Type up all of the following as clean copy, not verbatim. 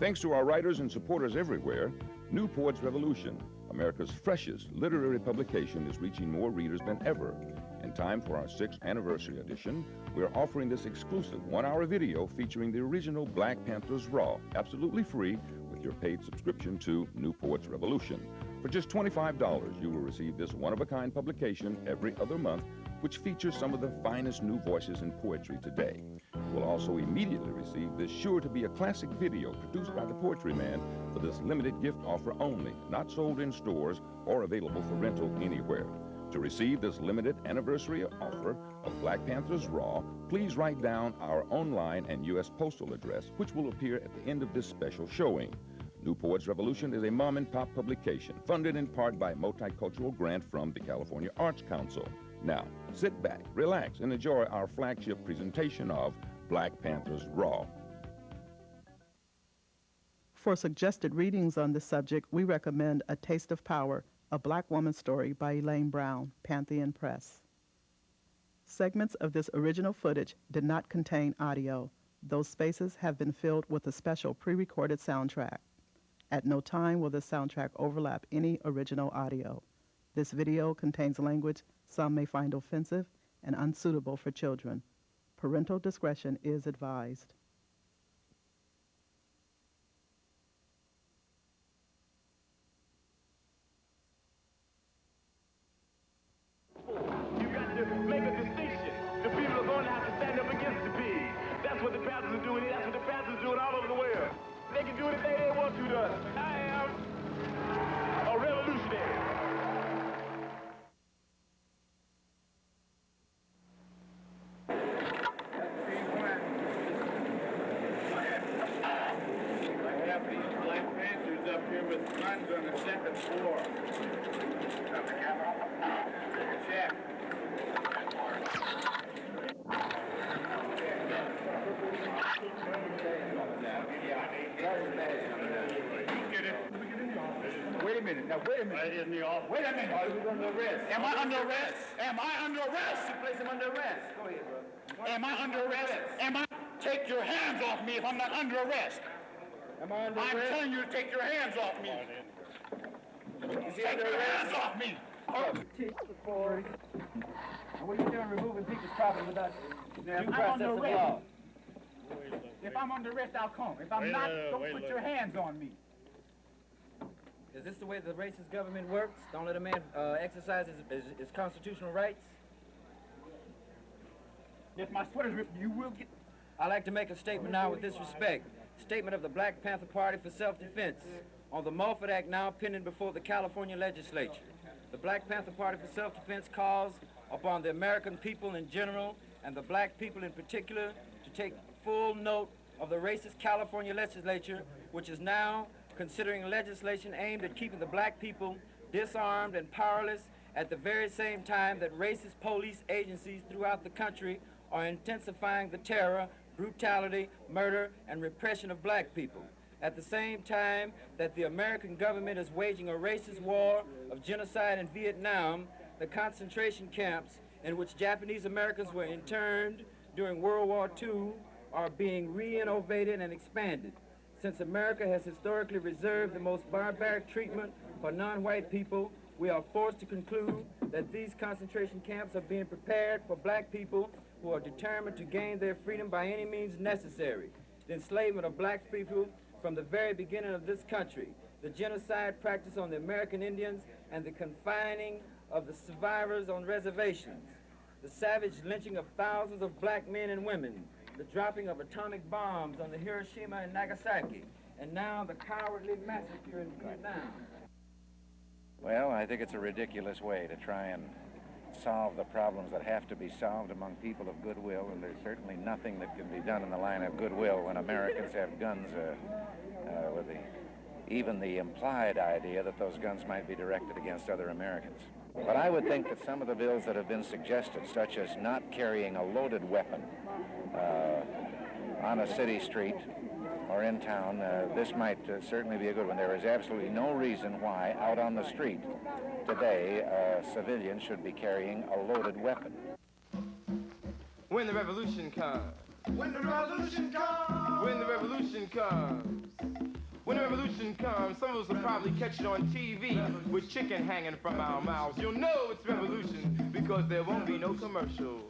Thanks to our writers and supporters everywhere, Newport's Revolution, America's freshest literary publication, is reaching more readers than ever. In time for our 6th anniversary edition, we're offering this exclusive 1-hour video featuring the original Black Panther's Raw, absolutely free, with your paid subscription to Newport's Revolution. For just $25, you will receive this one-of-a-kind publication every other month, which features some of the finest new voices in poetry today. You'll also immediately receive this sure-to-be a classic video produced by the Poetry Man for this limited gift offer only, not sold in stores or available for rental anywhere. To receive this limited anniversary offer of Black Panther's Raw, please write down our online and U.S. postal address, which will appear at the end of this special showing. Newport's Revolution is a mom-and-pop publication funded in part by a multicultural grant from the California Arts Council. Now, sit back, relax, and enjoy our flagship presentation of Black Panther's Raw. For suggested readings on this subject, we recommend A Taste of Power, a Black Woman's Story by Elaine Brown, Pantheon Press. Segments of this original footage did not contain audio. Those spaces have been filled with a special pre-recorded soundtrack. At no time will the soundtrack overlap any original audio. This video contains language some may find offensive and unsuitable for children. Parental discretion is advised. You got to make a distinction. The people are going to have to stand up against the pigs. That's what the Panthers are doing. That's what the Panthers are doing all over the world. They can do anything they want to us. I am a revolutionary. With guns on the second floor. Have the camera? Check. Wait a minute. Now, wait a minute. Right in the office. Wait a minute. Are you under arrest? Am I under arrest? Am I under arrest? You place him under arrest. Go ahead, brother. Am I under arrest? Am I? Take your hands off me if I'm not under arrest. Am I under arrest? I'm telling you to take your hands off me. Take your hands off me. What are you doing removing people's property without due process of law? If I'm under arrest, I'll come. If I'm not, don't put your hands on me. Is this the way the racist government works? Don't let a man exercise his constitutional rights? If my sweater's ripped, you will get... I'd like to make a statement now with this respect. Statement of the Black Panther Party for self-defense on the Mulford Act now pending before the California legislature. The Black Panther Party for self-defense calls upon the American people in general and the black people in particular to take full note of the racist California legislature, which is now considering legislation aimed at keeping the black people disarmed and powerless at the very same time that racist police agencies throughout the country are intensifying the terror, brutality, murder, and repression of black people. At the same time that the American government is waging a racist war of genocide in Vietnam, the concentration camps in which Japanese Americans were interned during World War II are being renovated and expanded. Since America has historically reserved the most barbaric treatment for non-white people, we are forced to conclude that these concentration camps are being prepared for black people who are determined to gain their freedom by any means necessary. The enslavement of black people from the very beginning of this country, the genocide practiced on the American Indians, and the confining of the survivors on reservations, the savage lynching of thousands of black men and women, the dropping of atomic bombs on the Hiroshima and Nagasaki, and now the cowardly massacre in Vietnam. Well, I think it's a ridiculous way to try and solve the problems that have to be solved among people of goodwill, and there's certainly nothing that can be done in the line of goodwill when Americans have guns with even the implied idea that those guns might be directed against other Americans. But I would think that some of the bills that have been suggested, such as not carrying a loaded weapon on a city street or in town, this might certainly be a good one. There is absolutely no reason why out on the street today a civilian should be carrying a loaded weapon. When the revolution comes. When the revolution comes. When the revolution comes. When the revolution comes, some of us will probably catch it on TV with chicken hanging from our mouths. You'll know it's revolution because there won't be no commercials.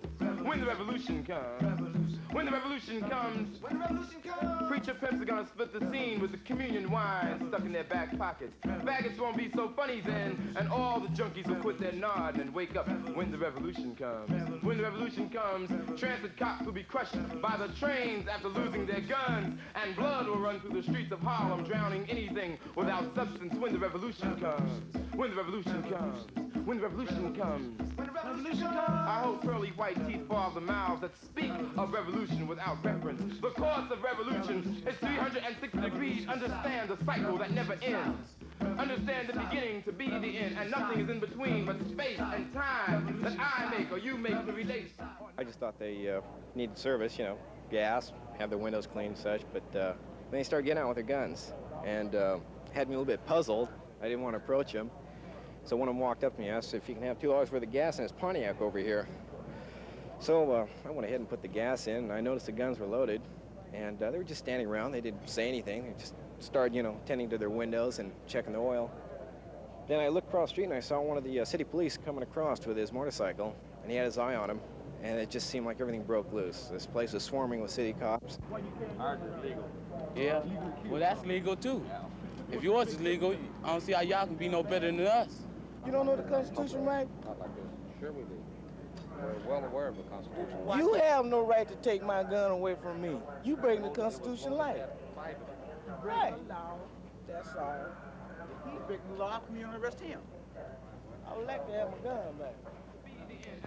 When the revolution comes, when the revolution comes, when the revolution comes, preacher pimps are gonna split the scene with the communion wine stuck in their back pockets. Faggots won't be so funny then, and all the junkies will quit their nod and wake up when the revolution comes. When the revolution comes, transit cops will be crushed by the trains after losing their guns, and blood will run through the streets of Harlem, drowning anything without substance. When the revolution comes, when the revolution comes, when the revolution comes, when the revolution comes, I hold pearly white teeth for all the mouths that speak of revolution without reference. The course of revolution is 360 degrees. Understand the cycle that never ends. Understand the beginning to be the end, and nothing is in between but space and time that I make or you make to relate. I just thought they needed service, you know, gas, have their windows cleaned and such, but then they started getting out with their guns, and had me a little bit puzzled. I didn't want to approach them. So one of them walked up to me and asked if he can have $2 worth of gas in his Pontiac over here. So I went ahead and put the gas in, and I noticed the guns were loaded, and they were just standing around. They didn't say anything. They just started, you know, tending to their windows and checking the oil. Then I looked across the street, and I saw one of the city police coming across with his motorcycle, and he had his eye on him, and it just seemed like everything broke loose. This place was swarming with city cops. Ours is legal. Yeah, well, that's legal, too. If yours is legal, I don't see how y'all can be no better than us. You don't know the Constitution, right? Not like this. Sure we do. We're well aware of the Constitution. You have no right to take my gun away from me. You break the Constitution like. Right. That's all. He's breaking the law. I'm going to arrest him. I would like to have my gun back.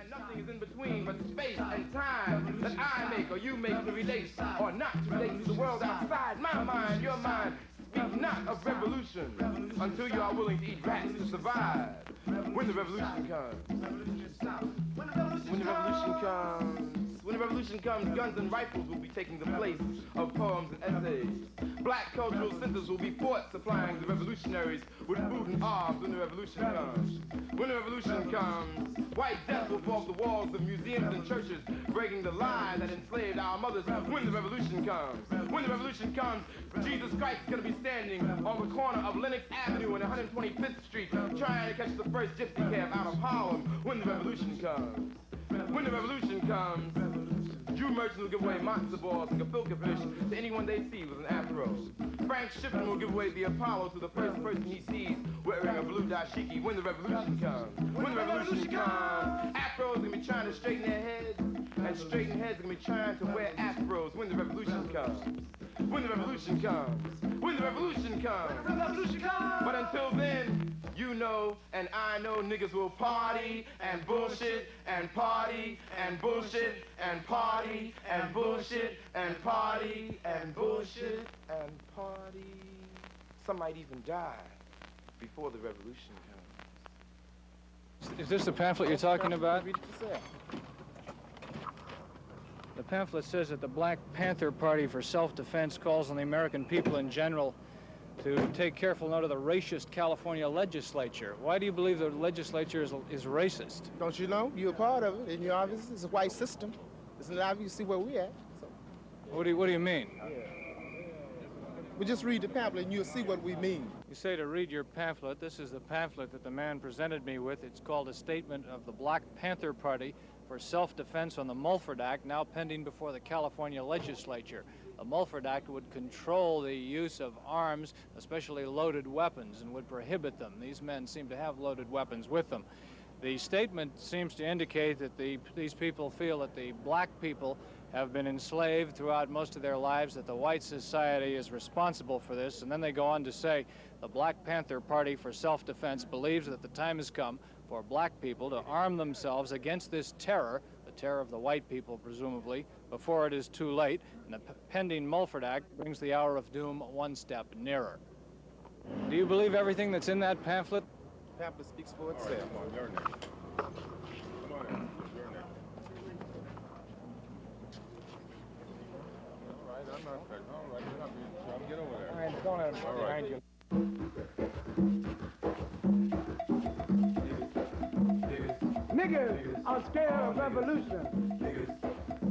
And nothing is in between but space and time that I make or you make to relate or not to relate to the world outside. My mind, your mind, speak not of revolution until you are willing to eat rats to survive. When the revolution comes, when the revolution comes, when the revolution comes, guns and rifles will be taking the place of poems and essays. Black cultural centers will be fought supplying the revolutionaries with food and arms when the revolution comes. When the revolution comes, white death will fall off the walls of museums and churches, breaking the lie that enslaved our mothers. When the revolution comes, when the revolution comes, Jesus Christ is going to be standing on the corner of Lenox Avenue and 125th Street, trying to catch the first gypsy cab out of Harlem. When the revolution comes, when the revolution comes, Jew merchants will give away matzo balls and gefilte fish to anyone they see with an afro. Frank Shippen will give away the Apollo to the first person he sees wearing a blue dashiki. When the revolution comes, when the revolution comes, afros gonna be trying to straighten their heads, and straighten heads are gonna be trying to wear afros. When the revolution comes, when the revolution comes, when the revolution comes, when the revolution comes. But until then, you know and I know niggas will party and bullshit and party and bullshit and party and bullshit and party and bullshit and party. Some might even die before the revolution comes. Is this the pamphlet you're talking about? The pamphlet says that the Black Panther Party for Self-Defense calls on the American people in general to take careful note of the racist California legislature. Why do you believe the legislature is racist? Don't you know? You're a part of it, and you're obviously, it's a white system. It's not obvious to see where we're at. So. What do you mean? Well, just read the pamphlet and you'll see what we mean. You say to read your pamphlet. This is the pamphlet that the man presented me with. It's called A Statement of the Black Panther Party for Self-Defense on the Mulford Act, now pending before the California legislature. The Mulford Act would control the use of arms, especially loaded weapons, and would prohibit them. These men seem to have loaded weapons with them. The statement seems to indicate that these people feel that the black people have been enslaved throughout most of their lives, that the white society is responsible for this, and then they go on to say the Black Panther Party for Self-Defense believes that the time has come for black people to arm themselves against this terror, the terror of the white people, presumably, before it is too late, and the pending Mulford Act brings the hour of doom one step nearer. Do you believe everything that's in that pamphlet? The pamphlet speaks for itself. Come on, your name. Come on in. Your name. All right, I'm not affected. All right, you're not being trouble. Get over there. All right, don't let him behind you. Niggas are scared of revolution.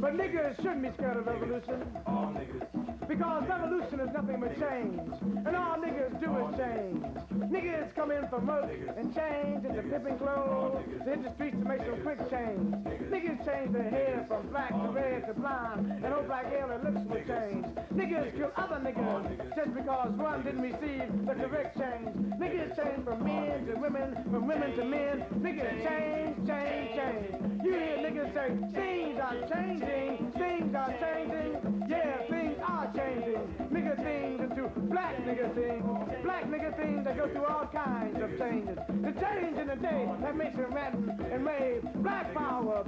But niggas shouldn't be scared of revolution. All niggas. Because revolution is nothing but change. And all niggas do is change. Niggas come in from work and change into pimping clothes to hit the streets to make some quick change. Niggas change their hair from black to red to blonde, and hope like hell their lips will change. Niggas kill other niggas just because one didn't receive the correct change. Niggas change from men to women, from women to men. Niggas change, change, change. You hear niggas say, things are changing, things are changing. Yeah, things are changing. Nigga things into black nigga things. Black nigga things that go through all kinds of changes. The change in the day that makes them rant and rave. Black power,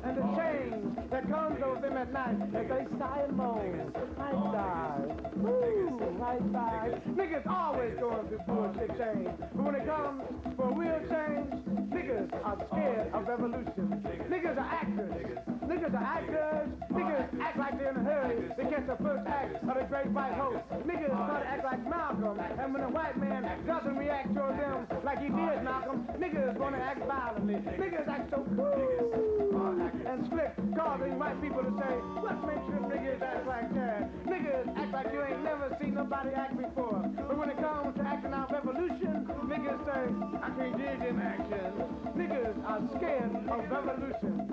and the change that comes over them at night as they sigh and moan. I die. Woo, I die. Niggas always going through bullshit change. But when it comes for real change, niggas are scared of revolution. Niggas are actors. Niggas are actors. Niggas act like they're in a hurry to catch the first act of the great white host. Niggas try to act like Malcolm, and when a white man doesn't react toward them like he did Malcolm, niggas want to act violently. Niggas act so cool and slick, causing white people to say, what makes you niggas act like that? Niggas act like you ain't never seen nobody act before. But when it comes to acting out revolution, niggas say, I can't dig them action. Niggas are scared of revolution.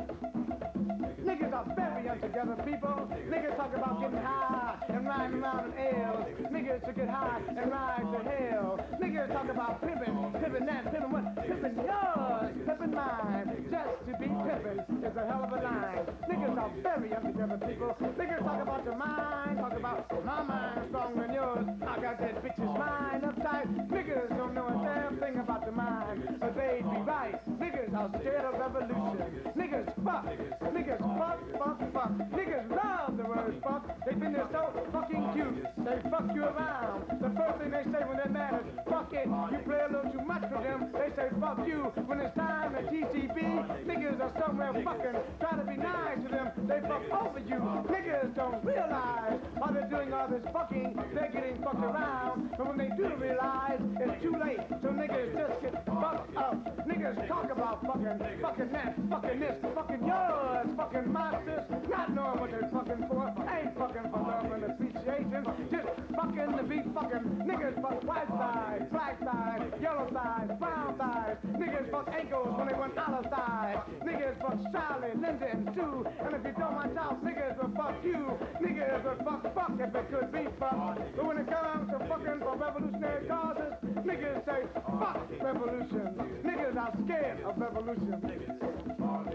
Niggas are very untogether people. Niggas talk about getting high and riding around in L's. Niggas should get high and ride to hell. Niggas talk about pimping, pimping that, pimping what? Pimping yours, pimping mine. Just to be pimping is a hell of a line. Niggas are very untogether people. Niggas talk about your mind, talk about my mind stronger than yours. I got that bitch's mind uptight. Niggas don't know a damn thing about the mind, but they'd be right. Niggas are scared of revolution. Niggas fuck. Niggas fuck, fuck, fuck. Niggas love the word fuck. They think they're so fucking cute. They fuck you around. The first thing they say when they're mad is fuck it. You play a little too much for them. They say fuck you. When it's time at TCB, niggas are somewhere fucking. Try to be nice to them. They fuck over you. Niggas don't realize while they're doing all this fucking, they're getting fucked around. But when they do realize, it's too late. So niggas just get fucked up. Niggas talk about fucking, fucking that, fucking this, fucking yours, fucking monsters, not knowing what they're fucking for. Ain't fucking for love and appreciation. Just fucking to be fucking. Niggas fuck white thighs, black thighs, yellow thighs, brown thighs. Niggas fuck ankles when they want olive thighs. Niggas fuck Charlie, Linda, and Sue. And if you don't watch out, niggas will fuck you. Niggas will fuck if it could be fucked. But when it comes to fucking for revolutionary causes, niggas say fuck revolution. Niggas are scared of revolution.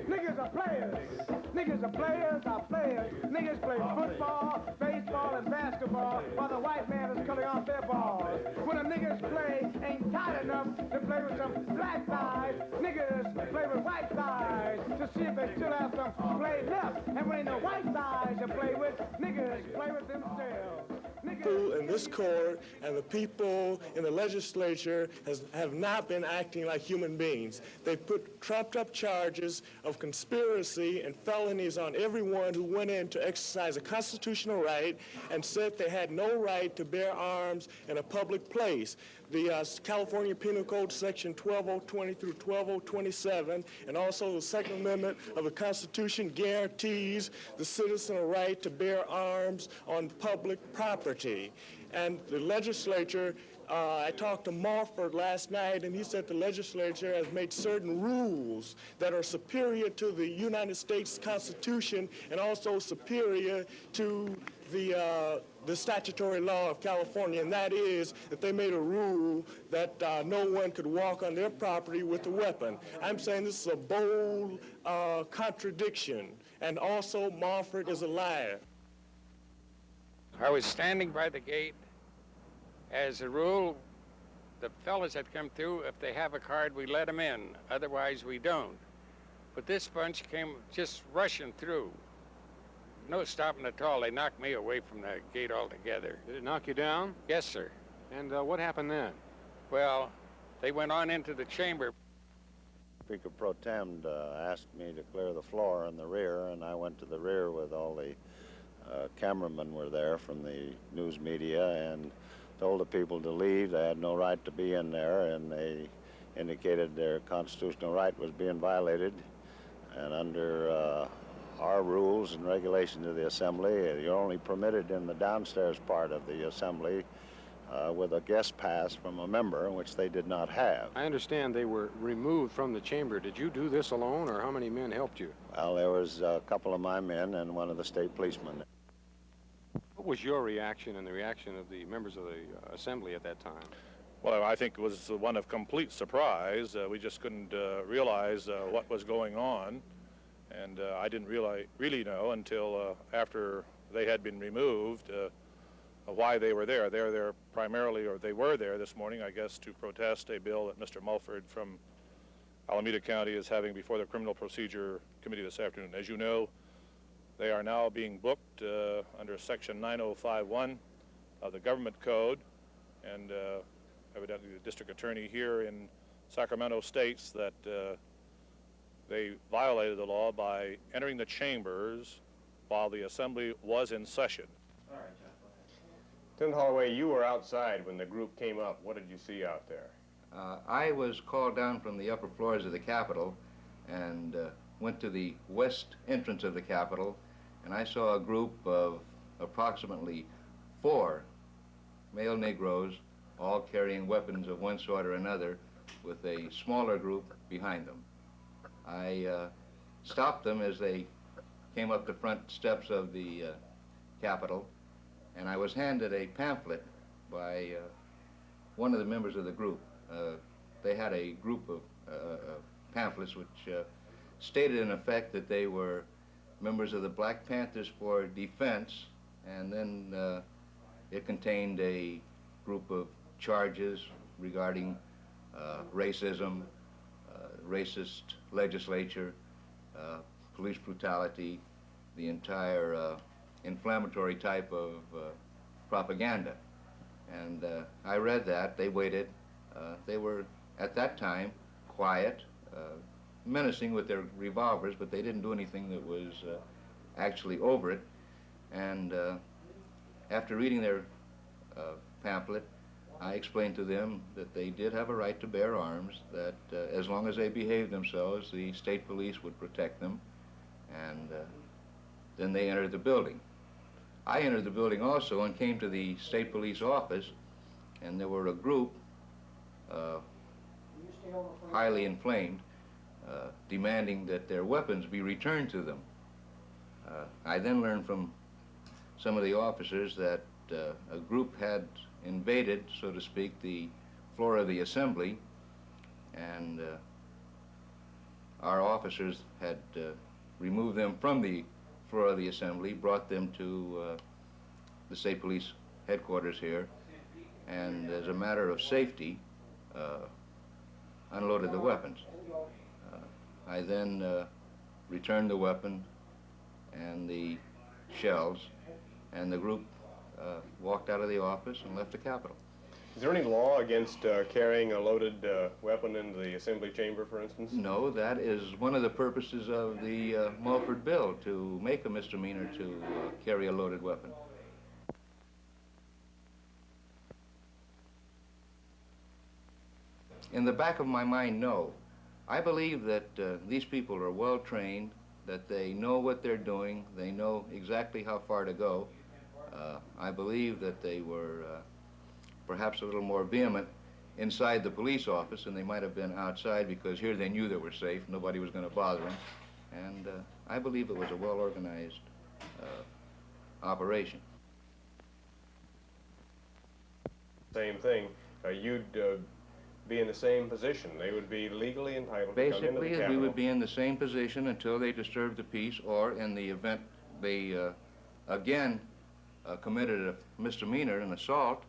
Niggas are players. Niggas are players, are players. Niggas play football, baseball, and basketball while the white man is cutting off their balls. When the niggas play ain't tight enough to play with some black guys, niggas play with white guys to see if they still have some play left. And when ain't no white guys to play with, niggas play with themselves. In this court and the people in the legislature have not been acting like human beings. They've put trumped-up charges of conspiracy and felonies on everyone who went in to exercise a constitutional right and said they had no right to bear arms in a public place. The California Penal Code Section 12020 through 12027, and also the Second Amendment of the Constitution guarantees the citizen a right to bear arms on public property. And the legislature, I talked to Morford last night, and he said the legislature has made certain rules that are superior to the United States Constitution and also superior to the statutory law of California, and that is that they made a rule that no one could walk on their property with a weapon. I'm saying this is a bold contradiction, and also Morford is a liar. I was standing by the gate. As a rule, the fellas that come through, if they have a card, we let them in. Otherwise, we don't. But this bunch came just rushing through. No stopping at all. They knocked me away from the gate altogether. Did it knock you down? Yes, sir. And what happened then? Well, they went on into the chamber. Speaker Pro Tem asked me to clear the floor in the rear, and I went to the rear with all the cameramen were there from the news media and told the people to leave. They had no right to be in there, and they indicated their constitutional right was being violated. And under our rules and regulations of the assembly. You're only permitted in the downstairs part of the assembly with a guest pass from a member, which they did not have. I understand they were removed from the chamber. Did you do this alone, or how many men helped you? Well, there was a couple of my men and one of the state policemen. What was your reaction and the reaction of the members of the assembly at that time? Well, I think it was one of complete surprise. We just couldn't realize what was going on, and I didn't really know until after they had been removed why they were there. They're there primarily, or they were there this morning, I guess, to protest a bill that Mr. Mulford from Alameda County is having before the Criminal Procedure Committee this afternoon. As you know, they are now being booked under Section 9051 of the Government Code, and evidently the district attorney here in Sacramento states that they violated the law by entering the chambers while the assembly was in session. Lieutenant Holloway, you were outside when the group came up. What did you see out there? I was called down from the upper floors of the Capitol and went to the west entrance of the Capitol, and I saw a group of approximately 4 male Negroes, all carrying weapons of one sort or another, with a smaller group behind them. I stopped them as they came up the front steps of the Capitol, and I was handed a pamphlet by one of the members of the group. They had a group of pamphlets which stated in effect that they were members of the Black Panthers for Defense, and then it contained a group of charges regarding racism, racist legislature, police brutality, the entire inflammatory type of propaganda. And I read that. They waited. They were, at that time, quiet, menacing with their revolvers, but they didn't do anything that was actually over it. And after reading their pamphlet, I explained to them that they did have a right to bear arms, that as long as they behaved themselves, the state police would protect them, and then they entered the building. I entered the building also and came to the state police office, and there were a group, highly inflamed, demanding that their weapons be returned to them. I then learned from some of the officers that a group had invaded, so to speak, the floor of the assembly, and our officers had removed them from the floor of the assembly, brought them to the state police headquarters here, and as a matter of safety, unloaded the weapons. I then returned the weapon and the shells, and the group walked out of the office and left the Capitol. Is there any law against carrying a loaded weapon into the assembly chamber, for instance? No, that is one of the purposes of the Mulford bill, to make a misdemeanor to carry a loaded weapon. In the back of my mind, no. I believe that these people are well trained, that they know what they're doing, they know exactly how far to go. I believe that they were perhaps a little more vehement inside the police office than they might have been outside, because here they knew they were safe, nobody was going to bother them. And I believe it was a well-organized operation. Same thing. You'd be in the same position. They would be legally entitled to come into the Basically, Capitol. we would be in the same position until they disturbed the peace, or in the event they again committed a misdemeanor, an assault,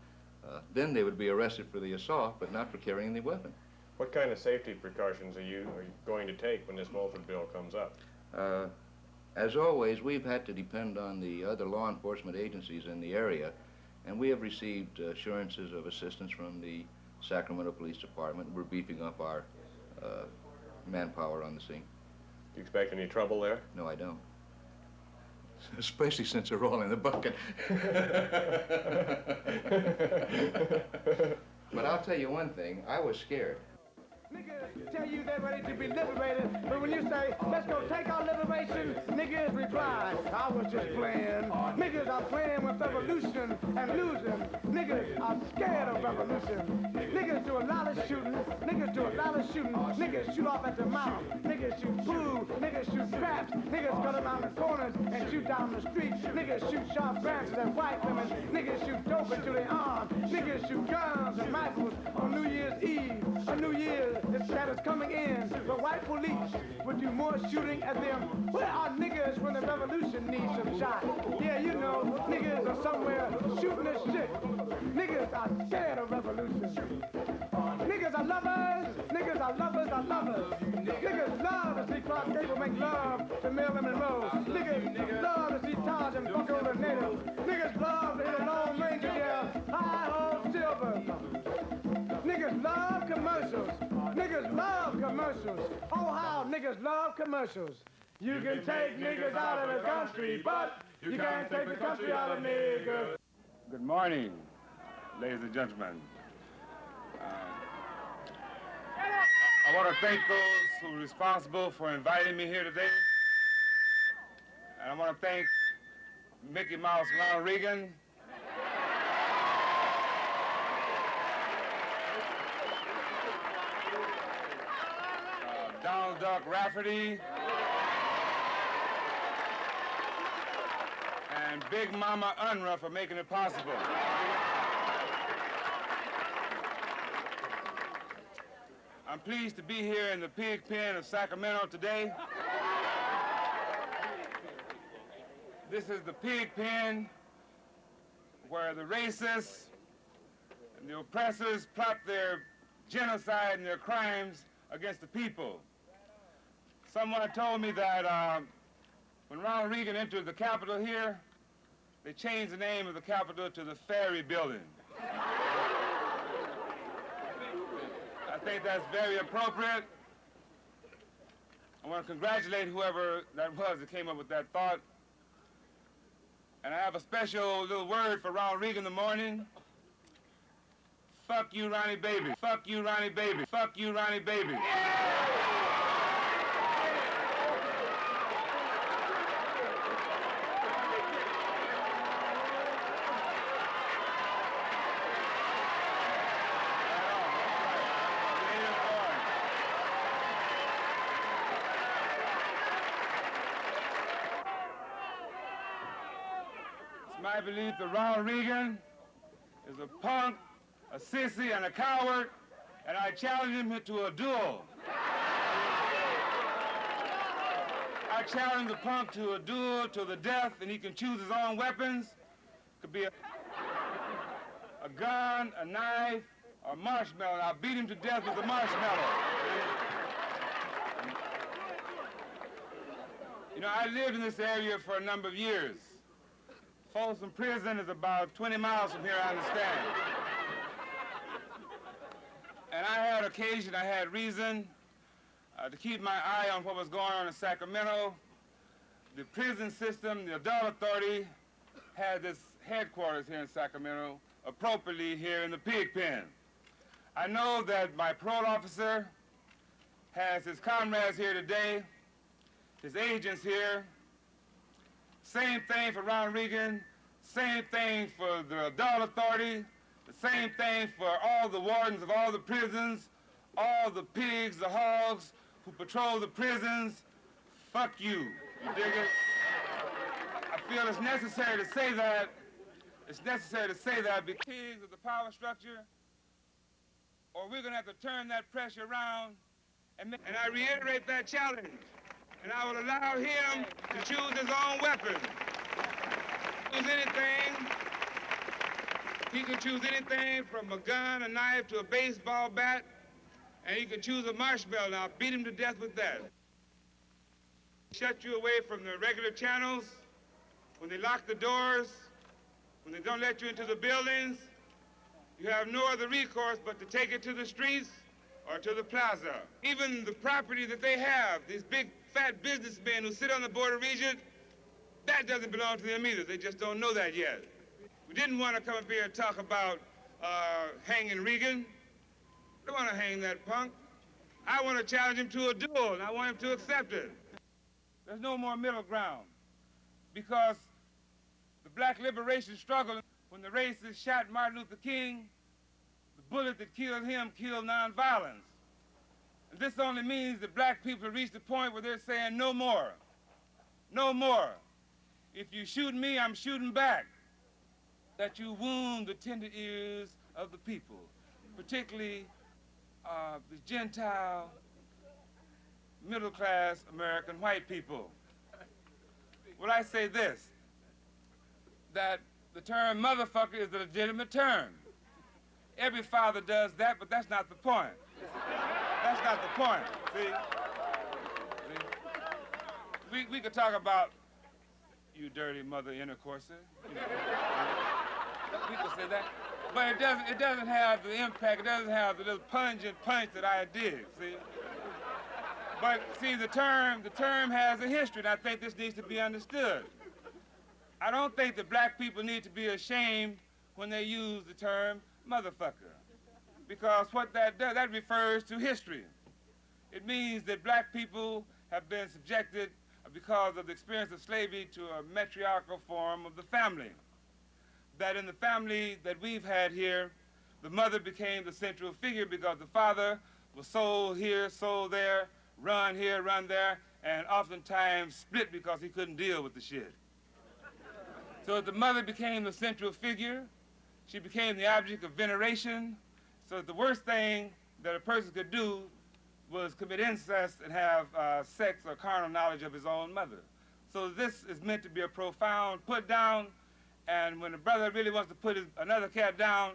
then they would be arrested for the assault, but not for carrying the weapon. What kind of safety precautions are you going to take when this Mulford bill comes up? As always, we've had to depend on the other law enforcement agencies in the area, and we have received assurances of assistance from the Sacramento Police Department. We're beefing up our manpower on the scene. Do you expect any trouble there? No, I don't. Especially since they're all in the bucket. But I'll tell you one thing, I was scared. Niggas tell you they're ready to be liberated, but when you say, let's go take our liberation, niggas replied, I was just playing. Niggas are playing with evolution and losing. Niggas are scared of revolution. Niggas do a lot of shooting. Niggas do a lot of shooting. Niggas shoot off at the mouth. Niggas shoot food. Niggas shoot traps. Niggas cut around the corners and shoot down the street. Niggas shoot sharp branches at white women. Niggas shoot dope into their arms. Niggas shoot guns and rifles on New Year's Eve. A New Year that is coming in. The white police would do more shooting at them. Where are niggas when the revolution needs some shot? Yeah, you know, niggas are somewhere shooting this shit. Niggas are scared of revolution. Niggas are lovers. Niggas are lovers are lovers. Niggas love to see Clark Gable make love to Marilyn Monroe. Niggas love to see Taj and fuck over the natives. Niggas love to hear the Lone Ranger yell, hi-ho, silver. Niggas love commercials. Niggas love commercials. Oh, how niggas love commercials. You can take niggas out of the country, but you can't take the country out of niggas. Good morning, ladies and gentlemen. I want to thank those who are responsible for inviting me here today. And I want to thank Mickey Mouse Ronald Reagan, Donald Duck Rafferty, and Big Mama Unruh for making it possible. I'm pleased to be here in the pig pen of Sacramento today. This is the pig pen where the racists and the oppressors plot their genocide and their crimes against the people. Someone told me that when Ronald Reagan entered the Capitol here, they changed the name of the Capitol to the Ferry Building. I think that's very appropriate. I want to congratulate whoever that was that came up with that thought. And I have a special little word for Ronald Reagan in the morning. Fuck you, Ronnie Baby. Fuck you, Ronnie Baby. Fuck you, Ronnie Baby. I believe that Ronald Reagan is a punk, a sissy, and a coward, and I challenge him to a duel. I challenge the punk to a duel to the death, and he can choose his own weapons. Could be a gun, a knife, or marshmallow, and I'll beat him to death with a marshmallow. You know, I lived in this area for a number of years. Folsom Prison is about 20 miles from here, I understand. And I had occasion, I had reason to keep my eye on what was going on in Sacramento. The prison system, the adult authority, had this headquarters here in Sacramento, appropriately here in the pig pen. I know that my parole officer has his comrades here today, his agents here. Same thing for Ronald Reagan, same thing for the adult authority, the same thing for all the wardens of all the prisons, all the pigs, the hogs who patrol the prisons. Fuck you, you dig it? I feel it's necessary to say that. It's necessary to say that because pigs of the power structure, or we're gonna have to turn that pressure around and I reiterate that challenge. And I will allow him to choose his own weapon. Choose anything. He can choose anything from a gun, a knife, to a baseball bat, and he can choose a marshmallow. Now, beat him to death with that. Shut you away from the regular channels, when they lock the doors, when they don't let you into the buildings, you have no other recourse but to take it to the streets or to the plaza. Even the property that they have, these big fat businessmen who sit on the Board of Regents, that doesn't belong to them either. They just don't know that yet. We didn't want to come up here and talk about hanging Reagan. I don't want to hang that punk. I want to challenge him to a duel, and I want him to accept it. There's no more middle ground. because the black liberation struggle, when the racists shot Martin Luther King, the bullet that killed him killed nonviolence. And this only means that black people have reached the point where they're saying no more. No more. If you shoot me, I'm shooting back. That you wound the tender ears of the people, particularly the Gentile, middle-class American white people. Well, I say this, that the term motherfucker is a legitimate term. Every father does that, but that's not the point. That's not the point, see? We could talk about you dirty mother intercourser. You know, we could say that. But it doesn't have the impact, it doesn't have the little pungent punch that I did, see? But see, the term has a history, and I think this needs to be understood. I don't think that black people need to be ashamed when they use the term motherfucker, because what that does, that refers to history. It means that black people have been subjected, because of the experience of slavery, to a matriarchal form of the family. That in the family that we've had here, the mother became the central figure because the father was sold here, sold there, run here, run there, and oftentimes split because he couldn't deal with the shit. So the mother became the central figure. She became the object of veneration. So the worst thing that a person could do was commit incest and have sex or carnal knowledge of his own mother. So this is meant to be a profound put down, and when a brother really wants to put another cat down,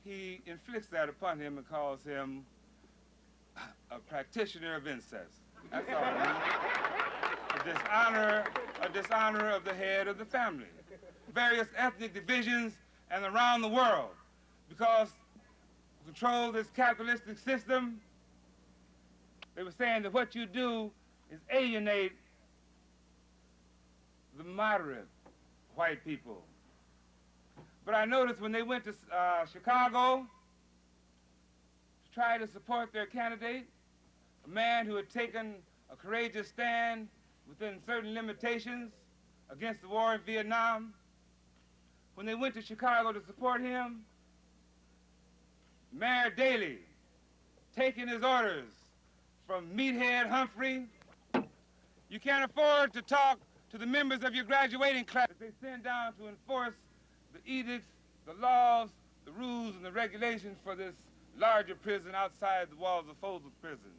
he inflicts that upon him and calls him a practitioner of incest. That's all it means. A dishonor of the head of the family. Various ethnic divisions and around the world, because to control this capitalistic system, they were saying that what you do is alienate the moderate white people. But I noticed when they went to Chicago to try to support their candidate, a man who had taken a courageous stand within certain limitations against the war in Vietnam, when they went to Chicago to support him, Mayor Daley, taking his orders from Meathead Humphrey, you can't afford to talk to the members of your graduating class that they send down to enforce the edicts, the laws, the rules, and the regulations for this larger prison outside the walls of Folsom Prison.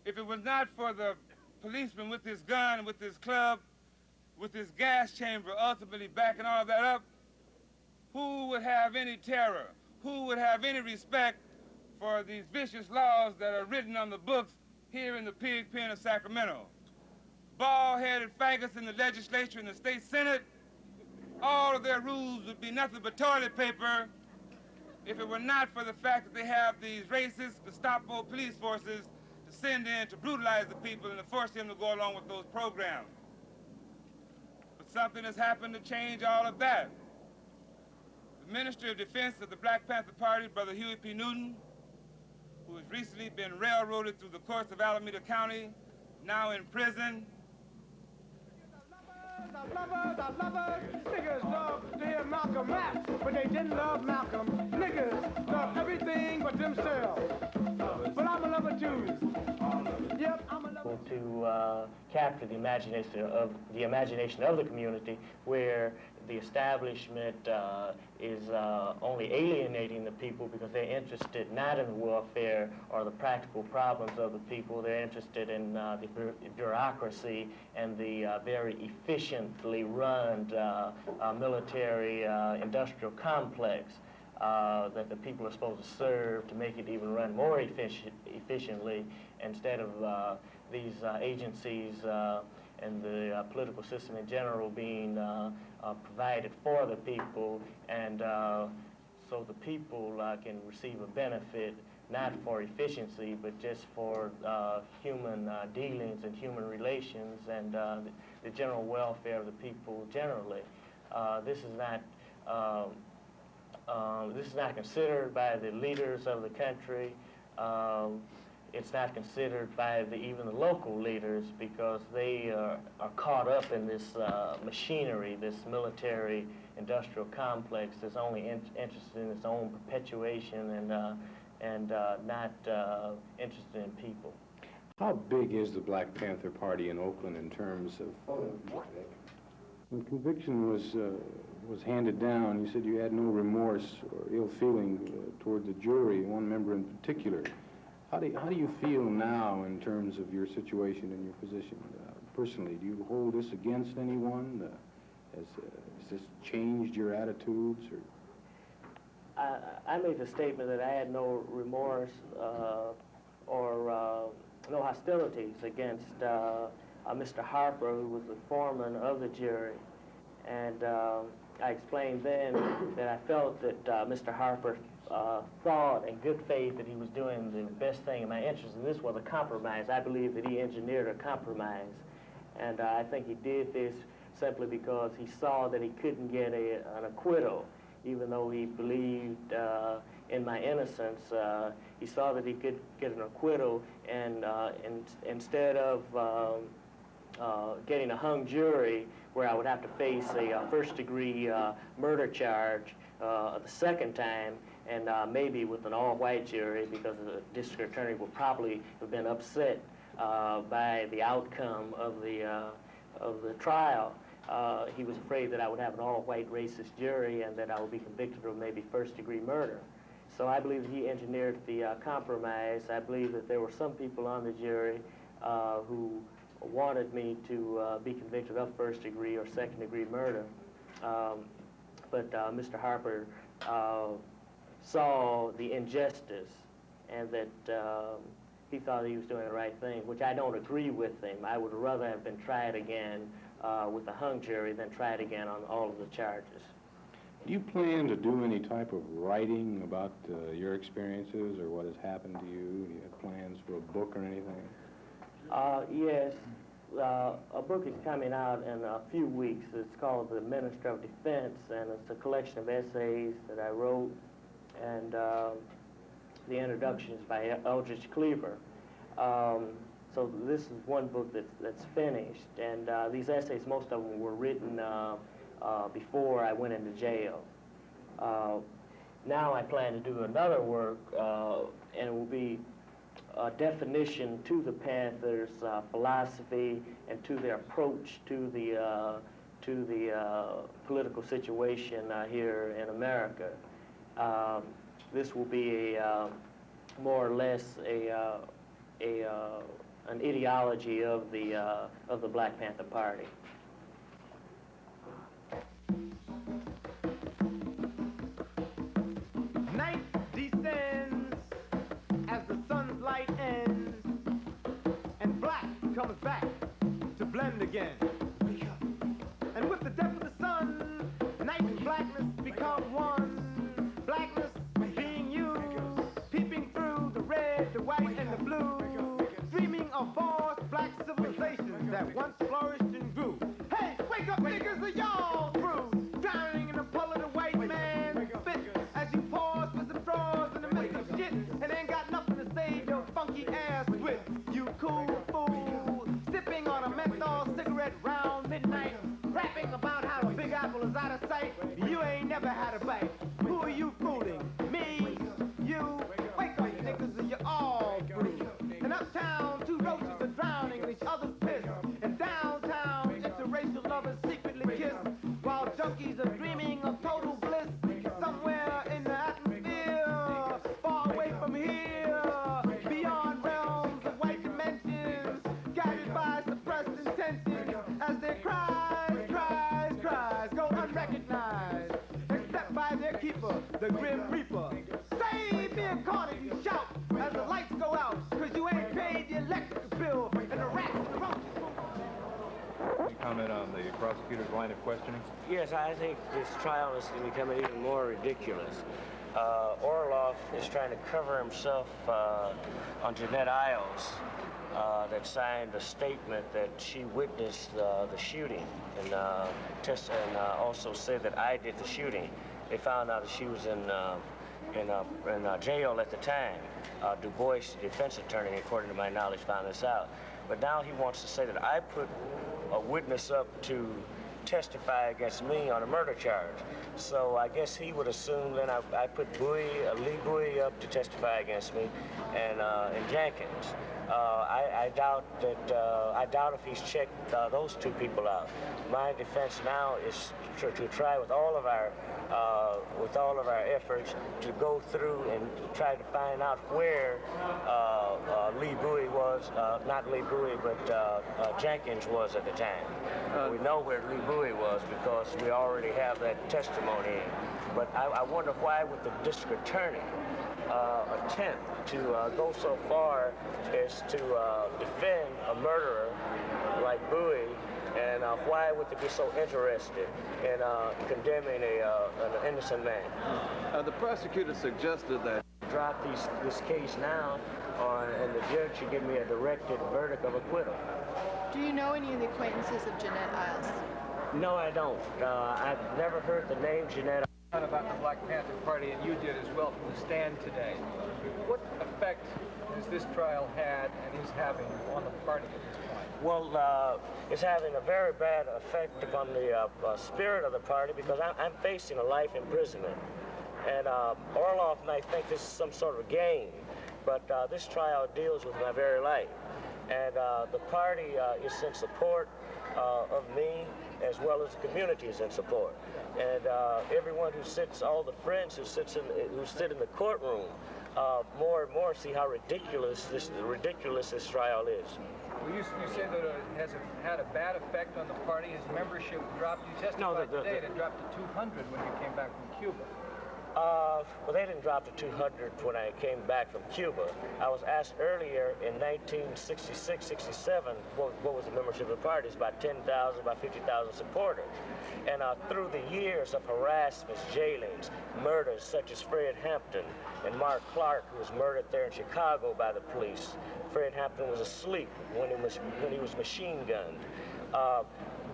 If it was not for the policeman with his gun and with his club, with his gas chamber ultimately backing all of that up, who would have any terror? Who would have any respect for these vicious laws that are written on the books here in the pig pen of Sacramento? Bald-headed faggots in the legislature and the state senate, all of their rules would be nothing but toilet paper if it were not for the fact that they have these racist Gestapo police forces to send in to brutalize the people and to force them to go along with those programs. But something has happened to change all of that. The Minister of Defense of the Black Panther Party, Brother Huey P. Newton, who has recently been railroaded through the courts of Alameda County, now in prison. Niggas love to hear Malcolm rap, but they didn't love Malcolm. Niggas love everything but themselves. But I'm a lover too. Yep, I'm a lover. To capture the imagination of the community, where the establishment is only alienating the people because they're interested not in the welfare or the practical problems of the people. They're interested in the bureaucracy and the very efficiently run military industrial complex that the people are supposed to serve to make it even run more efficiently, instead of these agencies and the political system in general being provided for the people, and so the people can receive a benefit not for efficiency but just for human dealings and human relations and the general welfare of the people generally. This is not considered by the leaders of the country. it's not considered by even the local leaders because they are caught up in this machinery, this military industrial complex that's only interested in its own perpetuation and not interested in people. How big is the Black Panther Party in Oakland in terms of... When conviction was handed down, you said you had no remorse or ill feeling toward the jury, one member in particular. How do you feel now in terms of your situation and your position? Personally, do you hold this against anyone? Has this changed your attitudes? Or? I made the statement that I had no remorse or no hostilities against Mr. Harper, who was the foreman of the jury. And I explained then that I felt that Mr. Harper thought in good faith that he was doing the best thing in my interest, and this was a compromise. I believe that he engineered a compromise. And I think he did this simply because he saw that he couldn't get an acquittal, even though he believed in my innocence. He saw that he could get an acquittal, and instead of getting a hung jury where I would have to face a first-degree murder charge the second time, and maybe with an all-white jury, because the district attorney would probably have been upset by the outcome of the trial. He was afraid that I would have an all-white racist jury and that I would be convicted of maybe first-degree murder. So I believe that he engineered the compromise. I believe that there were some people on the jury who wanted me to be convicted of first-degree or second-degree murder. But Mr. Harper saw the injustice and that he thought he was doing the right thing, which I don't agree with him. I would rather have been tried again with a hung jury than tried again on all of the charges. Do you plan to do any type of writing about your experiences or what has happened to you? Do you have plans for a book or anything? Yes. A book is coming out in a few weeks. It's called The Minister of Defense, and it's a collection of essays that I wrote, and the introduction is by Eldridge Cleaver. So this is one book that's finished, and these essays, most of them were written before I went into jail. Now I plan to do another work, and it will be a definition to the Panthers' philosophy and to their approach to the political situation here in America. This will be more or less an ideology of the Black Panther Party. Night descends as the sun's light ends, and black comes back to blend again. And with the death of the sun, night and blackness become one. Blackness being you, peeping through the red, the white, and the blue, dreaming of vast black civilizations that once flourished and grew. Hey, wake up, niggas, are y'all through? Drowning in the pull of the white man's spit as you pause for some straws in the midst of shit and ain't got nothing to save your funky ass with. You cool fool, sipping on a menthol cigarette round midnight, rapping about how the Big Apple is out of sight. You ain't never had a bite. Who are you fooling? Me? You? Wake up, niggas, or you're all through. In uptown, two roaches are drowning in each other's piss. And downtown, interracial lovers secretly kiss, while junkies are dreaming of total bliss somewhere in the atmosphere, far away from here, beyond realms of white dimensions, guided by suppressed intentions, as their cries go unrecognized, except by their keeper, the Grim Reaper. Save me a corner, you shout, as the lights go out, cause you ain't paid the electric bill, and the rats and the roaches. Any comment on the prosecutor's line of questioning? Yes, I think this trial is becoming even more ridiculous. Orloff is trying to cover himself on Jeanette Isles that signed a statement that she witnessed the shooting and also said that I did the shooting. They found out that she was in jail at the time. Du Bois, defense attorney, according to my knowledge, found this out. But now he wants to say that I put a witness up to testify against me on a murder charge. So I guess he would assume then I put Lee Bowie up to testify against me, and Jenkins. I doubt if he's checked those two people out. My defense now is to try with all of our efforts to go through and try to find out where Lee Bowie was, not Lee Bowie, but Jenkins was at the time. We know where Lee Bowie was because we already have that testimony. But I wonder why would the district attorney attempt to go so far as to defend a murderer like Bowie, and why would they be so interested in condemning an innocent man? The prosecutor suggested that drop this case now, and the judge should give me a directed verdict of acquittal. Do you know any of the acquaintances of Jeanette Isles? No, I don't. I've never heard the name Jeanette. About the Black Panther Party, and you did as well from the stand today. What effect has this trial had and is having on the party at this point? Well, it's having a very bad effect upon the spirit of the party because I'm facing a life imprisonment. And Orloff might think this is some sort of game, but this trial deals with my very life. And the party is in support of me, as well as the community is in support. And everyone who sits, all the friends who sit in the courtroom, more and more see how ridiculous this trial is. Well, you say that it has had a bad effect on the party. His membership dropped. You testified today that it dropped to 200 when you came back from Cuba. Well, they didn't drop to 200 when I came back from Cuba. I was asked earlier in 1966, 67, what was the membership of the party? It's about 10,000, about 50,000 supporters. And through the years of harassments, jailings, murders such as Fred Hampton and Mark Clark, who was murdered there in Chicago by the police. Fred Hampton was asleep when he was machine gunned.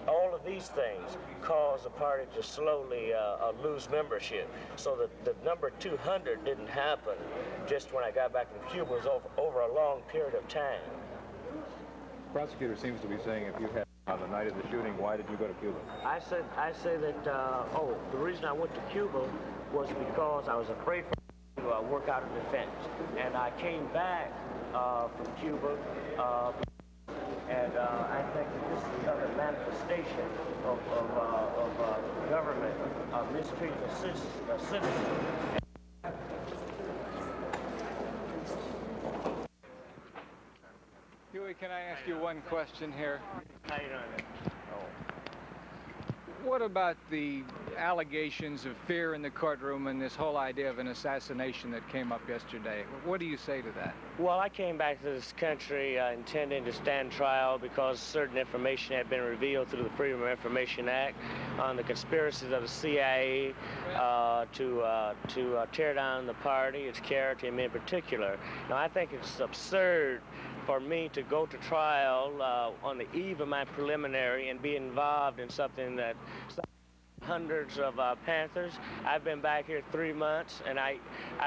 All of these things caused the party to slowly lose membership. So the number 200 didn't happen just when I got back from Cuba. It was over a long period of time. The prosecutor seems to be saying if you had on the night of the shooting, why did you go to Cuba? I say that, the reason I went to Cuba was because I was afraid to work out a defense. And I came back from Cuba and I think that this is another manifestation of government mistreating citizens. Huey, can I ask you one question here? How you doing? What about the allegations of fear in the courtroom and this whole idea of an assassination that came up yesterday? What do you say to that? Well, I came back to this country intending to stand trial because certain information had been revealed through the Freedom of Information Act on the conspiracies of the CIA to tear down the party, its character, and me in particular. Now, I think it's absurd for me to go to trial on the eve of my preliminary and be involved in something that hundreds of Panthers. I've been back here 3 months, and I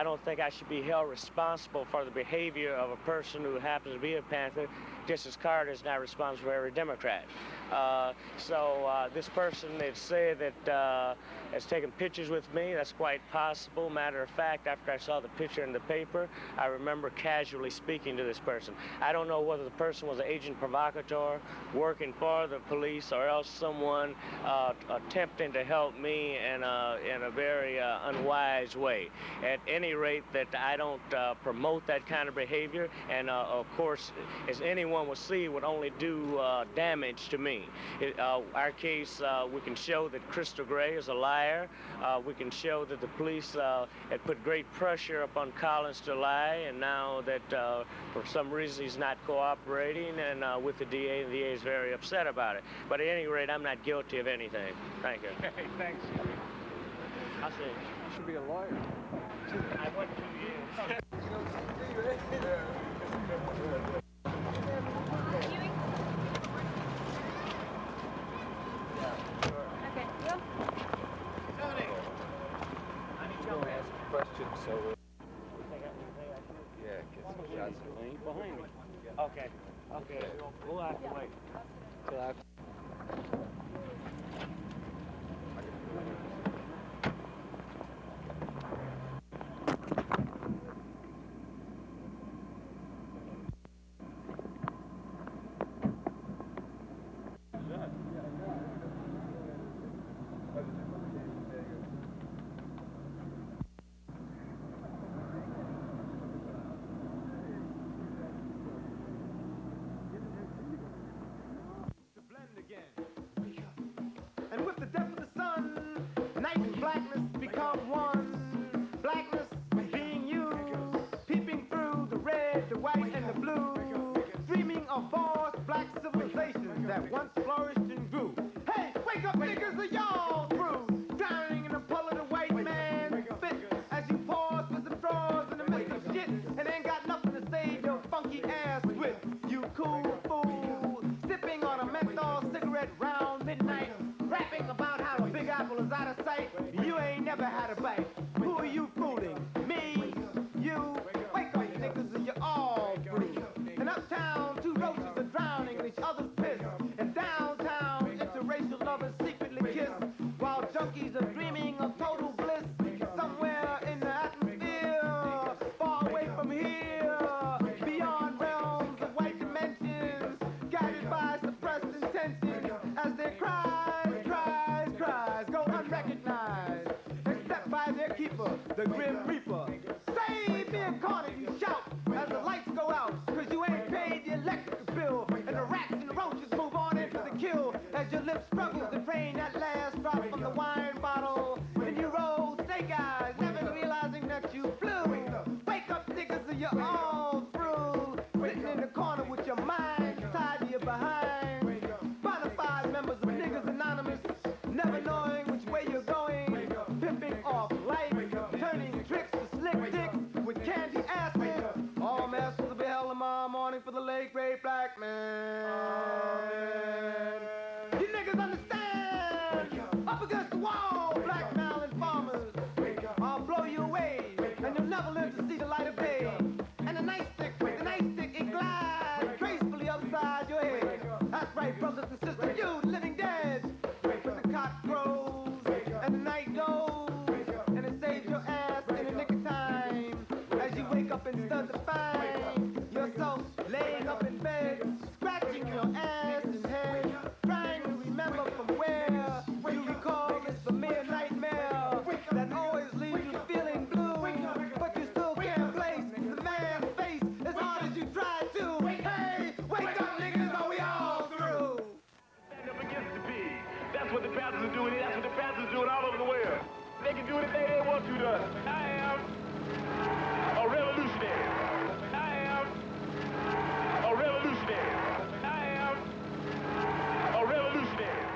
don't think I should be held responsible for the behavior of a person who happens to be a Panther, just as Carter is not responsible for every Democrat. So this person, they've said that has taken pictures with me. That's quite possible. Matter of fact, after I saw the picture in the paper, I remember casually speaking to this person. I don't know whether the person was an agent provocateur working for the police or else someone attempting to help me in a very unwise way. At any rate, that I don't promote that kind of behavior, and of course, as anyone will see, would only do damage to me. Our case, we can show that Crystal Gray is a liar. We can show that the police had put great pressure upon Collins to lie, and now that for some reason he's not cooperating and with the DA, and the DA is very upset about it. But at any rate, I'm not guilty of anything. Thank you. Hey, thanks. I'll see. You should be a lawyer. I went 2 years. Question So, yeah, get some shots. behind me. Okay. Okay. We'll have to wait till after. And with the death of the sun, night and blackness become one. Blackness being you, peeping through the red, the white, and the blue, dreaming of vast black civilizations that once flourished and grew. Hey, wake up, niggas, are y'all through? Drowning in a puddle of the white man's spit as you pause for some drawers in the midst of shit and ain't got nothing to save your funky ass with. You cool fool, sipping on a menthol cigarette round midnight, rapping about how the Big Apple is out of sight. You ain't never had a bite. Who are you fooling? Me? You? Wake up, niggas, or you're all free. In uptown, two roaches are drowning in each other's piss. And downtown, interracial lovers secretly kiss, while junkies are dreaming of total bliss. Somewhere in the atmosphere, far away from here, beyond realms of white dimensions, guided by suppressed intentions, as their cries go unrecognized, except by their keeper, the Grim Reaper. Save me a corner, you shout, as the lights go out, cause you ain't paid the electric bill, and the rats and the roaches move on into the kill, as your lips struggle to drain that last drop from the wine bottle, and you roll snake eyes, never realizing that you flew. Wake up, niggas, or you're all through, sitting in the corner with your mind tied to your behind. Bonafide members of Niggas Anonymous, never knowing which way you're going, pimping off life, turning tricks to slick dicks with candy acid. All masses will be held tomorrow morning for the late great black man. You niggas understand? Up against the wall, black male farmers. I'll blow you away, and you'll never live to see the light of day. And the nightstick, it glides gracefully upside your head. That's right, brothers and sisters, you the living dead. When the cock crows and the night goes, and it saves your ass in the nick of time, as you wake up and start to find yourself laying up in bed, scratching your ass and head, trying to remember from where you recall it's the mere nightmare that always leaves you feeling blue, but you still can't place the man's face as hard as you try to. Hey, wake up, niggas, are we all through? Stand up against the bee. That's what the Panthers are doing. That's what the Panthers are doing all over the world. They can do anything they want to. I am a revolutionary. I am a revolutionary. I am a revolutionary.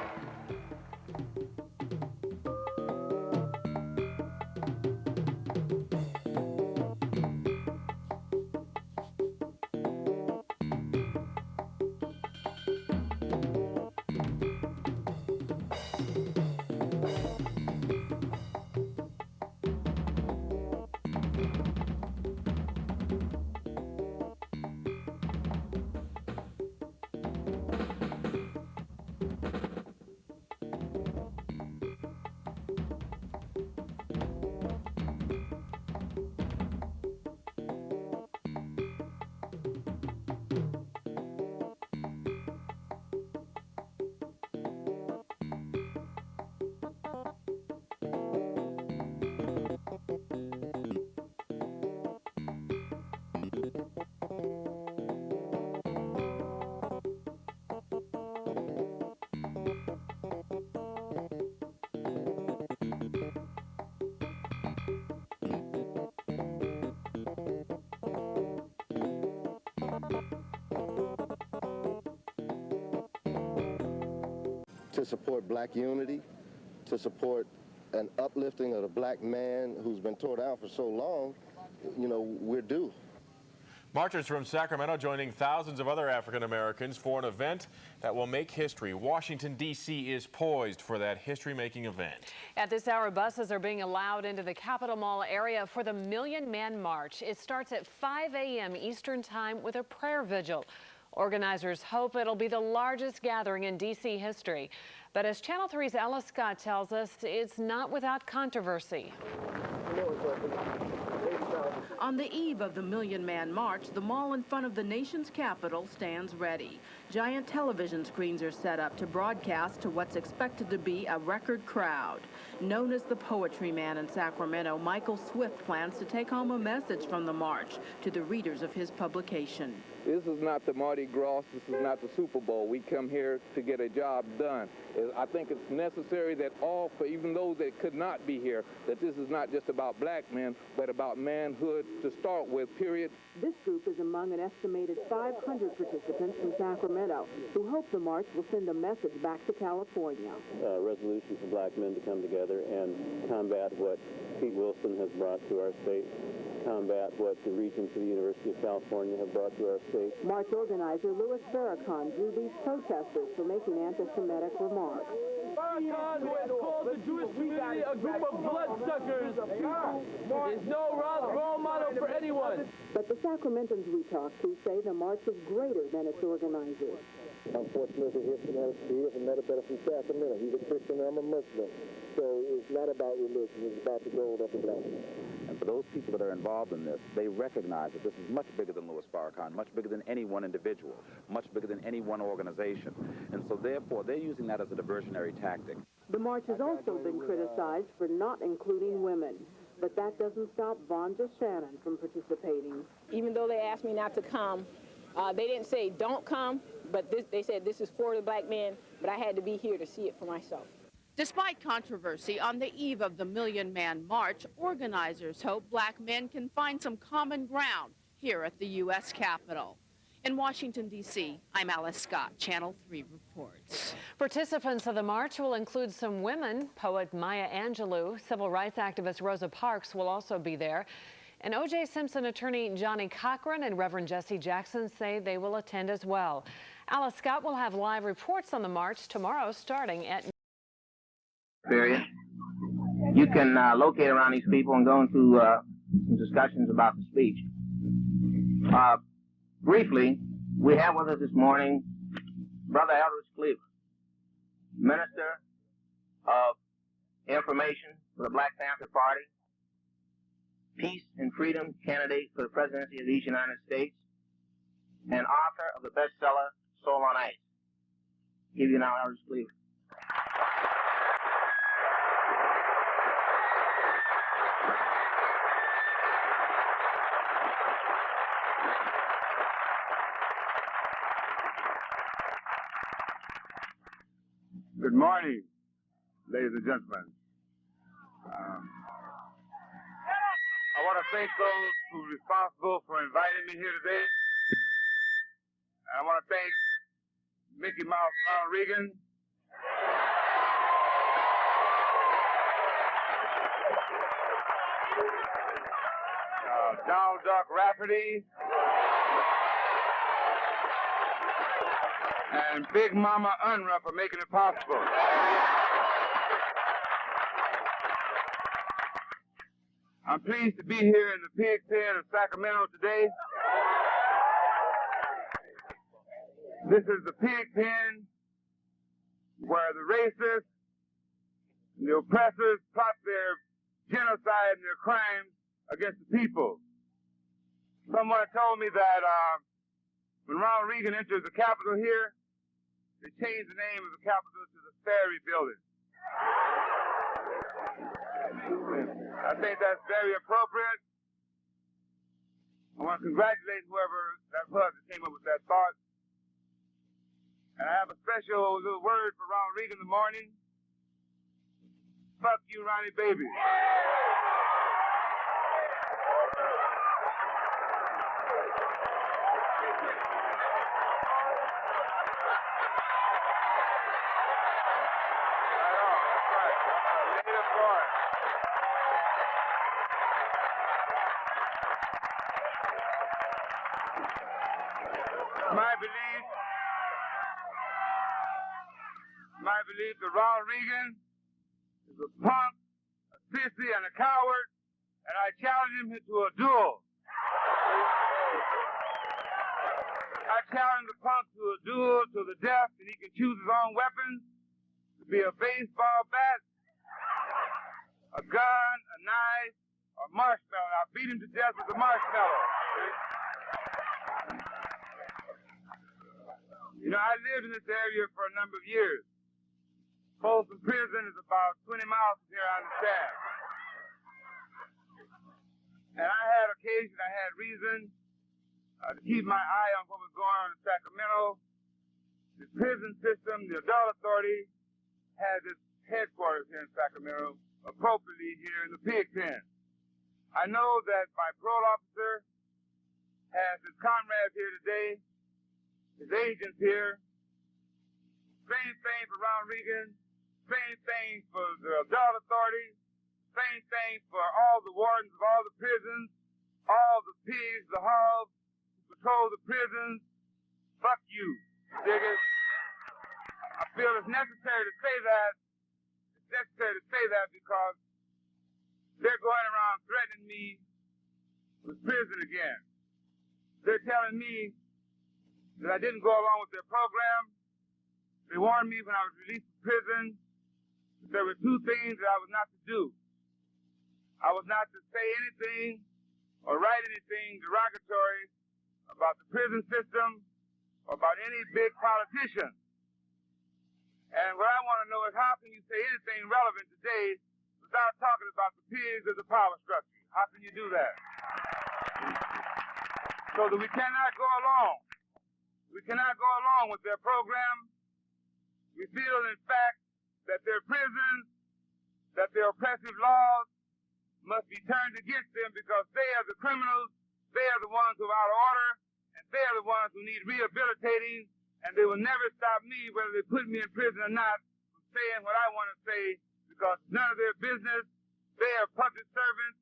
to support black unity, to support an uplifting of the black man who's been tore down for so long, you know, we're due. Marchers from Sacramento joining thousands of other African Americans for an event that will make history. Washington, D.C. is poised for that history-making event. At this hour, buses are being allowed into the Capitol Mall area for the Million Man March. It starts at 5 a.m. Eastern Time with a prayer vigil. Organizers hope it'll be the largest gathering in D.C. history. But as Channel 3's Alice Scott tells us, it's not without controversy. On the eve of the Million Man March, the mall in front of the nation's capital stands ready. Giant television screens are set up to broadcast to what's expected to be a record crowd. Known as the Poetry Man in Sacramento, Michael Swift plans to take home a message from the march to the readers of his publication. This is not the Mardi Gras, this is not the Super Bowl. We come here to get a job done. I think it's necessary that all, for even those that could not be here, that this is not just about black men, but about manhood to start with, period. This group is among an estimated 500 participants from Sacramento who hope the march will send a message back to California. Resolution for black men to come together and combat what Pete Wilson has brought to our state, combat what the regents of the University of California have brought to our state. March organizer Louis Farrakhan drew these protesters for making anti-Semitic remarks. Farrakhan, who has called the Jewish community a group of bloodsuckers, is no role model for anyone. But the Sacramentans we talked to say the march is greater than its organizers. Unfortunately, he hasn't met a better from Sacramento. He's a Christian, I'm a Muslim. So it's not about religion, it's about the goal of the black man. And for those people that are involved in this, they recognize that this is much bigger than Louis Farrakhan, much bigger than any one individual, much bigger than any one organization. And so therefore, they're using that as a diversionary tactic. The march has also been criticized for not including women. But that doesn't stop Vonda Shannon from participating. Even though they asked me not to come, they didn't say don't come, but they said this is for the black men, but I had to be here to see it for myself. Despite controversy, on the eve of the Million Man March, organizers hope black men can find some common ground here at the U.S. Capitol. In Washington, D.C., I'm Alice Scott, Channel 3 reports. Participants of the march will include some women. Poet Maya Angelou, civil rights activist Rosa Parks will also be there. And O.J. Simpson attorney Johnny Cochran and Reverend Jesse Jackson say they will attend as well. Alice Scott will have live reports on the march tomorrow starting at period. You can locate around these people and go into some discussions about the speech. Briefly, we have with us this morning Brother Eldridge Cleaver, Minister of Information for the Black Panther Party, Peace and Freedom candidate for the presidency of the United States, and author of the bestseller Soul on Ice. Give you now Eldridge Cleaver. Good morning, ladies and gentlemen. I want to thank those who are responsible for inviting me here today. And I want to thank Mickey Mouse Ronald Reagan, Donald Duck Rafferty, and Big Mama Unruh for making it possible. I'm pleased to be here in the pig pen of Sacramento today. This is the pig pen where the racists and the oppressors plot their genocide and their crimes against the people. Someone told me that when Ronald Reagan entered the Capitol here, they changed the name of the Capitol to the Ferry Building. I think that's very appropriate. I want to congratulate whoever that was that came up with that thought. And I have a special little word for Ronald Reagan in the morning. Fuck you, Ronnie baby. my belief that Ronald Reagan is a punk, a sissy, and a coward, and I challenge him to a duel. I challenge the punk to a duel to the death, and he can choose his own weapons, to be a baseball bat, a gun, a knife, or marshmallow. I'll beat him to death with a marshmallow. You know, I lived in this area for a number of years. Folsom Prison is about 20 miles from here, I understand. And I had reason to keep my eye on what was going on in Sacramento. The prison system, the adult authority, has its headquarters here in Sacramento, appropriately here in the pig pen. I know that my parole officer has his comrades here today, his agents here. Same thing for Ronald Reagan, same thing for the adult authority, same thing for all the wardens of all the prisons, all the pigs, the hogs who patrol the prisons. Fuck you, dig it? I feel it's necessary to say that. It's necessary to say that because they're going around threatening me with prison again. They're telling me that I didn't go along with their program. They warned me when I was released from prison that there were two things that I was not to do. I was not to say anything or write anything derogatory about the prison system or about any big politician. And what I want to know is how can you say anything relevant today without talking about the pigs of the power structure? How can you do that? So that we cannot go along. We cannot go along with their program. We feel, in fact, that their prisons, that their oppressive laws must be turned against them because they are the criminals, they are the ones who are out of order, and they are the ones who need rehabilitating, and they will never stop me, whether they put me in prison or not, from saying what I want to say because it's none of their business. They are public servants.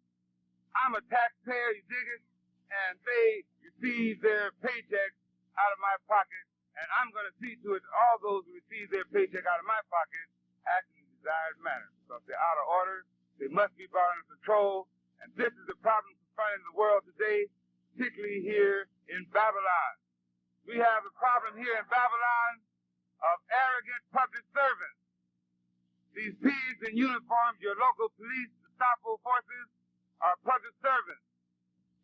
I'm a taxpayer, you dig it? And they receive their paychecks out of my pocket, and I'm going to see to it all those who receive their paycheck out of my pocket act in the desired manner because they're out of order. They must be brought under control, and this is the problem confronting the world today, particularly here in Babylon. We have a problem here in Babylon of arrogant public servants. These pigs in uniform, your local police, the Gestapo forces, are public servants.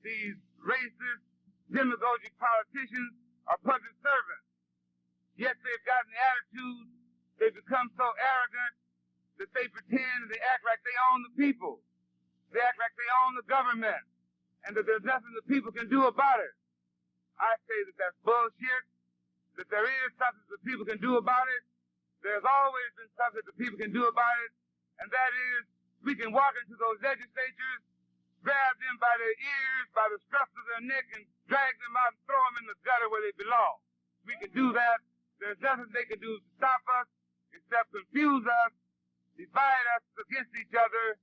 These racist, demagogic politicians are public servants. Yet they've gotten the attitude, they become so arrogant that they pretend and they act like they own the people. They act like they own the government and that there's nothing the people can do about it. I say that that's bullshit, that there is something that people can do about it. There's always been something that people can do about it, and that is we can walk into those legislatures, grab them by their ears, by the scruffs of their neck, and drag them out and throw them in the gutter where they belong. We can do that. There's nothing they can do to stop us except confuse us, divide us against each other,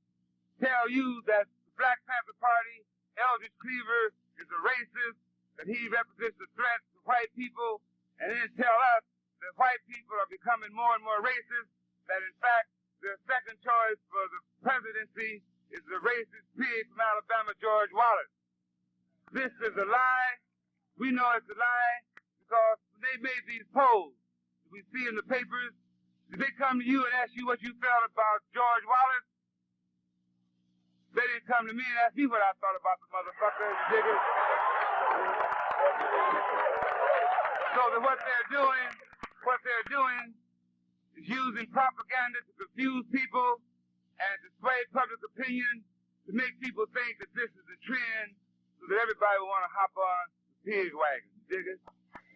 tell you that the Black Panther Party, Eldridge Cleaver, is a racist, that he represents a threat to white people, and then tell us that white people are becoming more and more racist, that in fact their second choice for the presidency is the racist pig from Alabama, George Wallace. This is a lie. We know it's a lie because when they made these polls that we see in the papers, did they come to you and ask you what you felt about George Wallace? They didn't come to me and ask me what I thought about the motherfucker, you dig it? So that what they're doing is using propaganda to confuse people and to sway public opinion to make people think that this is a trend so that everybody will want to hop on the pig wagon, you dig it?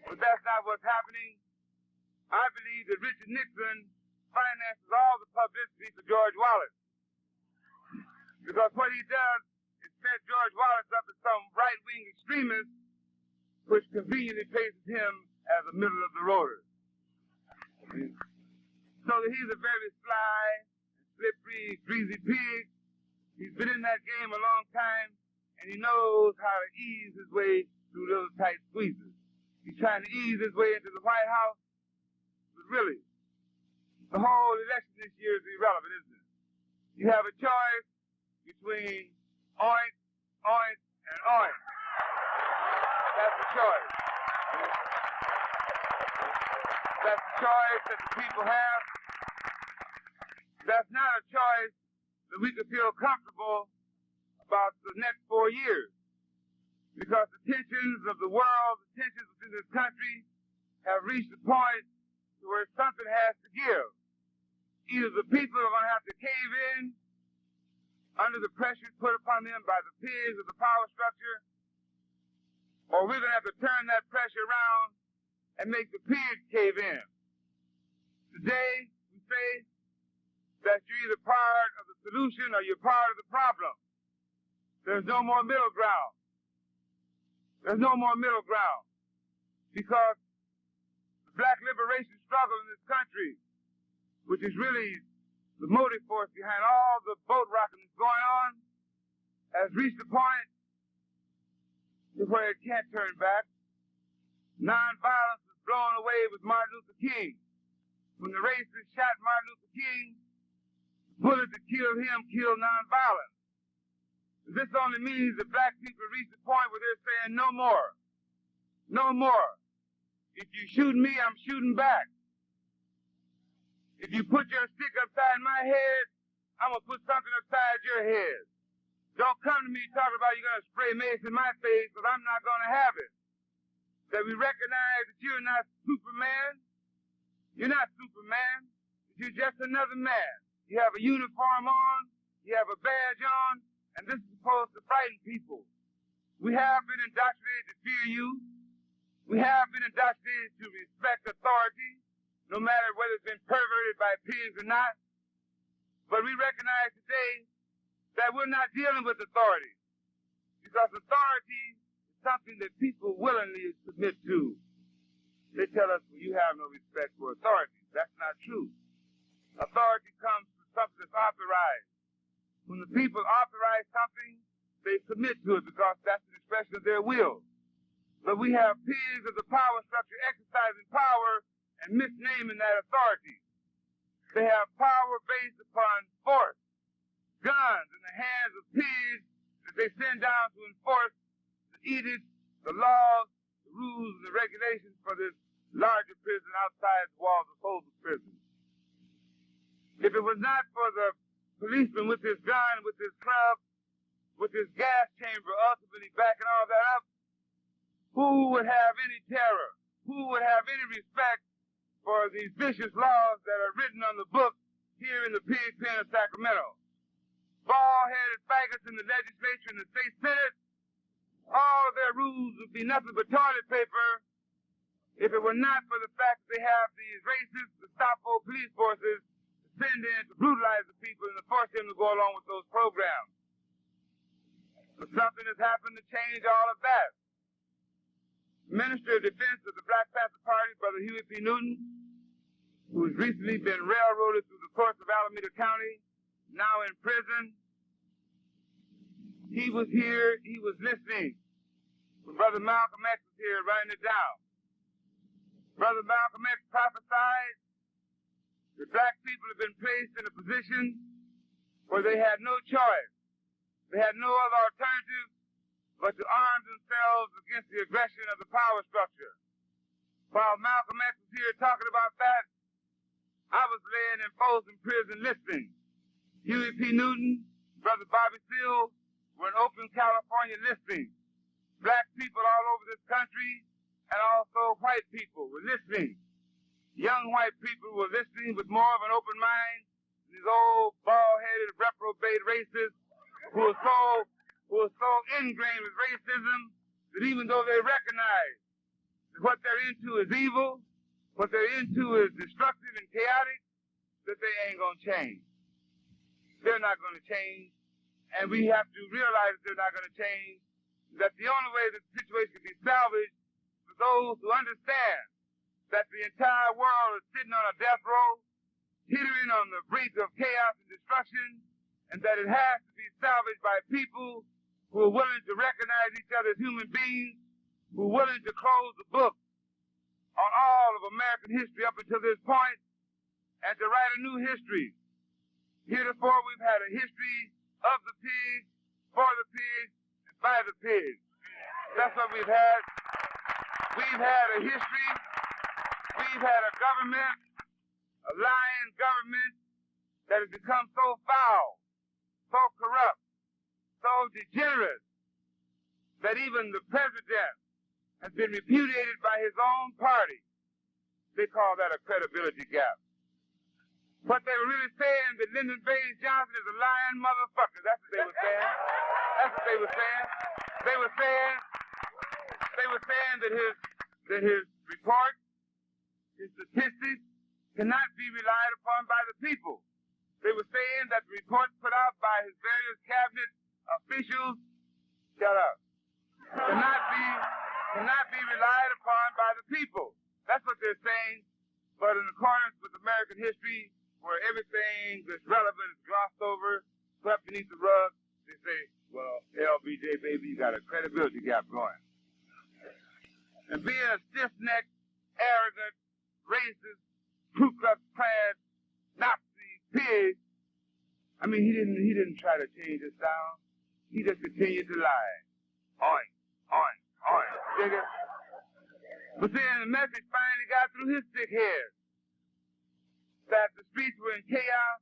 But that's not what's happening. I believe that Richard Nixon finances all the publicity for George Wallace. Because what he does is set George Wallace up as some right-wing extremist which conveniently places him as a middle-of-the-roader. So that he's a very sly, slippery, greasy pig. He's been in that game a long time, and he knows how to ease his way through those tight squeezes. He's trying to ease his way into the White House. But really, the whole election this year is irrelevant, isn't it? You have a choice between oink, oink, and oink. That's the choice. That's the choice that the people have. That's not a choice that we could feel comfortable about the next 4 years. Because the tensions of the world, the tensions within this country have reached a point where something has to give. Either the people are going to have to cave in under the pressure put upon them by the pigs of the power structure, or we're going to have to turn that pressure around and make the pigs cave in. Today, we say that you're either part of the solution or you're part of the problem. There's no more middle ground. There's no more middle ground. Because the black liberation struggle in this country, which is really the motive force behind all the boat rocking that's going on, has reached a point where it can't turn back. Nonviolence was blown away with Martin Luther King. When the racists shot Martin Luther King, the bullet that killed him killed nonviolence. This only means that black people reach the point where they're saying no more. No more. If you shoot me, I'm shooting back. If you put your stick upside my head, I'm going to put something upside your head. Don't come to me talking about you're going to spray mace in my face, because I'm not going to have it. That we recognize that you're not Superman. You're not Superman. You're just another man. You have a uniform on. You have a badge on. And this is supposed to frighten people. We have been indoctrinated to fear you. We have been indoctrinated to respect authority, no matter whether it's been perverted by pigs or not. But we recognize today that we're not dealing with authority, because authority is something that people willingly submit to. They tell us, well, you have no respect for authority. That's not true. Authority comes from something that's authorized. When the people authorize something, they submit to it because that's an expression of their will. But we have pigs of the power structure exercising power and misnaming that authority. They have power based upon force, guns in the hands of pigs that they send down to enforce the edicts, the laws, the rules, and the regulations for this larger prison outside the walls of Folsom Prison. If it was not for the policeman with his gun, with his club, with his gas chamber, ultimately backing all that up, who would have any terror? Who would have any respect for these vicious laws that are written on the book here in the pig pen of Sacramento? Bald-headed faggots in the legislature and the state senate, all of their rules would be nothing but toilet paper if it were not for the fact that they have these racist, Gestapo police forces send in to brutalize the people and to force them to go along with those programs. But something has happened to change all of that. Minister of Defense of the Black Panther Party, Brother Huey P. Newton, who has recently been railroaded through the courts of Alameda County, now in prison, he was here, he was listening when Brother Malcolm X was here writing it down. Brother Malcolm X prophesied that black people have been placed in a position where they had no choice. They had no other alternative but to arm themselves against the aggression of the power structure. While Malcolm X was here talking about that, I was laying in Folsom Prison listening. Huey P. Newton, Brother Bobby Seale were in Oakland, California listening. Black people all over this country and also white people were listening. Young white people were listening with more of an open mind than these old bald-headed reprobate racists who are so ingrained with racism that even though they recognize that what they're into is evil, what they're into is destructive and chaotic, that they ain't gonna change. They're not gonna change, and we have to realize that they're not gonna change, that the only way that the situation can be salvaged for those who understand that the entire world is sitting on a death row, teetering on the brink of chaos and destruction, and that it has to be salvaged by people who are willing to recognize each other as human beings, who are willing to close the book on all of American history up until this point and to write a new history. Heretofore, we've had a history of the pigs, for the pigs, and by the pigs. That's what we've had. We've had a history. We've had a government, a lying government that has become so foul, so corrupt, so degenerate, that even the president has been repudiated by his own party. They call that a credibility gap. What they were really saying, that Lyndon Baines Johnson is a lying motherfucker. That's what they were saying. That's what they were saying. They were saying that his report, his statistics, cannot be relied upon by the people. They were saying that the reports put out by his various cabinet officials, shut up, cannot be relied upon by the people. That's what they're saying. But in accordance with American history, where everything that's relevant is glossed over, swept beneath the rug, they say, well, LBJ, baby, you got a credibility gap going. And being a stiff-necked, arrogant, racist, Ku Klux Klan, Nazi pig, I mean, he didn't try to change his style. He just continued to lie. Oink, oink, oink. Dig it? But then the message finally got through his thick head that the streets were in chaos.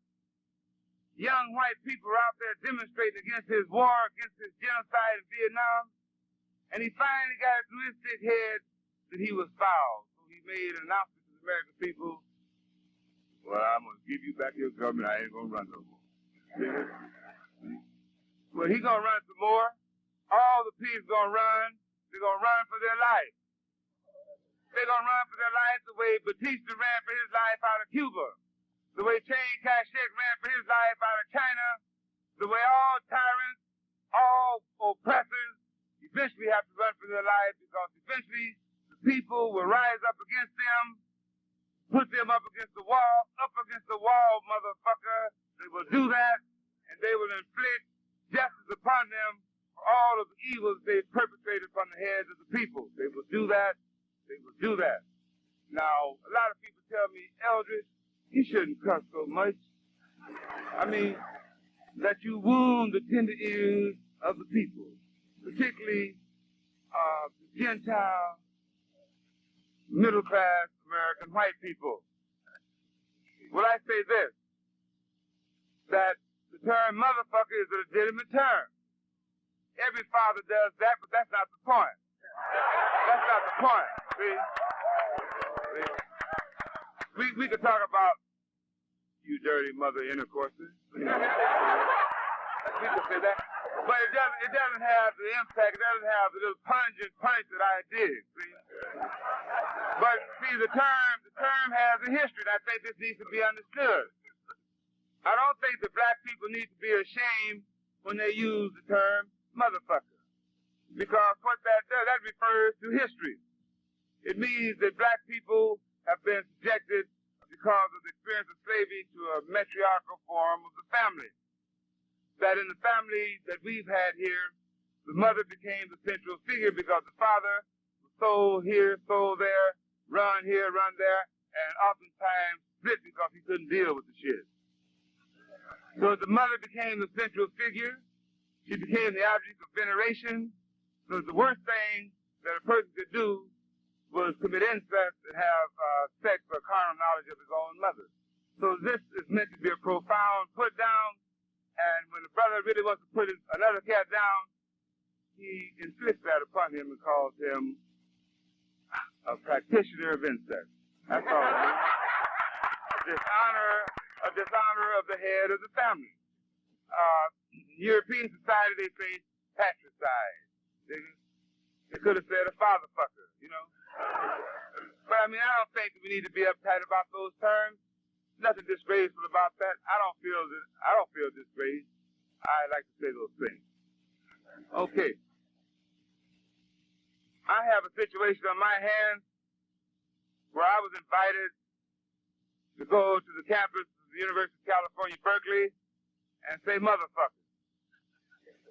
Young white people were out there demonstrating against his war, against his genocide in Vietnam. And he finally got it through his thick head that he was foul. So he made an announcement to the American people, well, I'm going to give you back your government. I ain't going to run no more. Well, he's going to run some more. All the pigs going to run. They're going to run for their life. They're going to run for their life the way Batista ran for his life out of Cuba, the way Chiang Kai-shek ran for his life out of China, the way all tyrants, all oppressors eventually have to run for their lives, because eventually the people will rise up against them, put them up against the wall, motherfucker. They will do that, and they will inflict justice upon them for all of the evils they've perpetrated upon the heads of the people. They will do that. They will do that. Now, a lot of people tell me, Eldridge, you shouldn't cuss so much. I mean, that you wound the tender ears of the people, particularly the Gentile, middle-class American white people. Well, I say this, that the term motherfucker is a legitimate term. Every father does that, but that's not the point. That's not the point. See? We could talk about you dirty mother intercourses. We could say that. But it doesn't have the impact, it doesn't have the little pungent punch that I did. See? But see, the term has a history, and I think this needs to be understood. I don't think that black people need to be ashamed when they use the term motherfucker. Because what that does, that refers to history. It means that black people have been subjected, because of the experience of slavery, to a matriarchal form of the family. That in the family that we've had here, the mother became the central figure because the father was sold here, sold there, run here, run there, and oftentimes split because he couldn't deal with the shit. So the mother became the central figure. She became the object of veneration. So the worst thing that a person could do was commit incest and have sex or carnal knowledge of his own mother. So this is meant to be a profound put down, and when the brother really wants to put another cat down, he inflicts that upon him and calls him a practitioner of incest. That's all. A dishonor of the head of the family. European society, they say patricide. They could have said a father fucker, you know. But I mean, I don't think that we need to be uptight about those terms. Nothing disgraceful about that. I don't feel disgraced. I like to say those things. Okay. I have a situation on my hands where I was invited to go to the campus of the University of California, Berkeley, and say motherfucker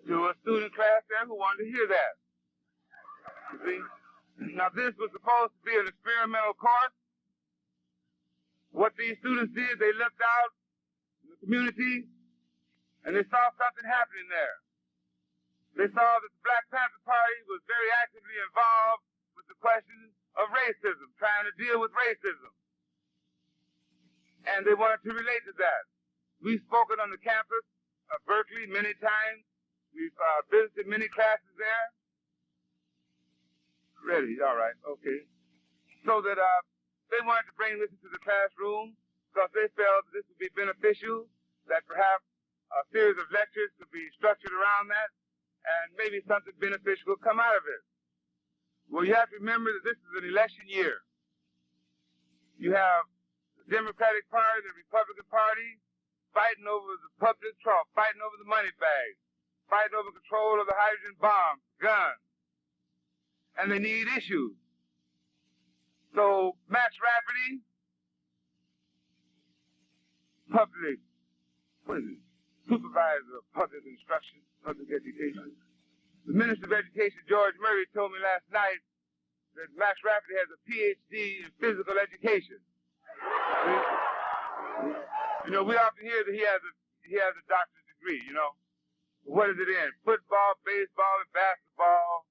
to a student class there who wanted to hear that. You see? Now, this was supposed to be an experimental course. What these students did, they looked out in the community, and they saw something happening there. They saw that the Black Panther Party was very actively involved with the question of racism, trying to deal with racism. And they wanted to relate to that. We've spoken on the campus of Berkeley many times. We've visited many classes there. Ready, all right, okay. So that they wanted to bring this into the classroom because they felt that this would be beneficial, that perhaps a series of lectures could be structured around that, and maybe something beneficial would come out of it. Well, you have to remember that this is an election year. You have the Democratic Party, the Republican Party, fighting over the public trust, fighting over the money bags, fighting over control of the hydrogen bombs, guns. And they need issues. So Max Rafferty, supervisor of public instruction, public education. The Minister of Education, George Murray, told me last night that Max Rafferty has a PhD in physical education. You know, we often hear that he has a doctorate degree, you know. What is it in? Football, baseball, and basketball,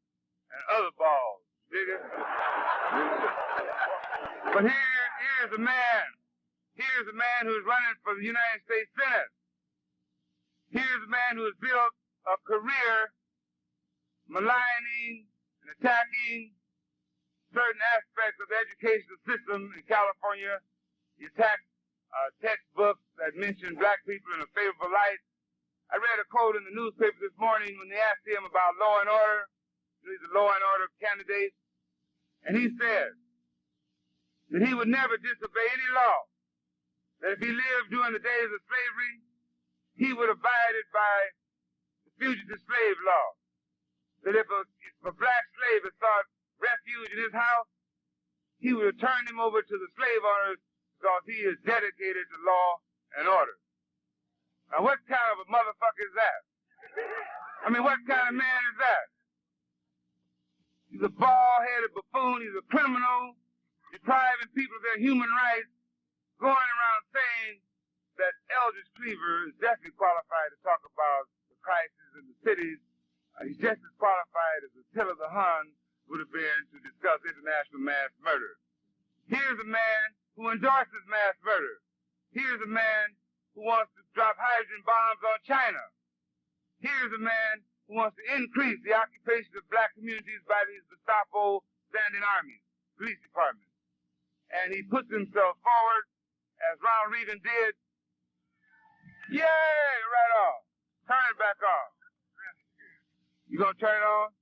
and other balls. Dig it? But here's a man. Here's a man who's running for the United States Senate. Here's a man who has built a career maligning and attacking certain aspects of the educational system in California. He attacked textbooks that mentioned black people in a favorable light. I read a quote in the newspaper this morning when they asked him about law and order. He's a law and order candidate. And he said that he would never disobey any law. That if he lived during the days of slavery, he would abide by the fugitive slave law. That if a black slave had sought refuge in his house, he would have turned him over to the slave owners because he is dedicated to law and order. Now, what kind of a motherfucker is that? I mean, what kind of man is that? He's a bald-headed buffoon. He's a criminal, depriving people of their human rights, going around saying that Eldridge Cleaver is definitely qualified to talk about the crisis in the cities. He's just as qualified as Attila the Hun would have been to discuss international mass murder. Here's a man who endorses mass murder. Here's a man who wants to drop hydrogen bombs on China. Here's a man who wants to increase the occupation of black communities by these Gestapo standing armies, police departments. And he puts himself forward, as Ronald Reagan did. Yay! Right on. Turn it back on. You gonna turn it on?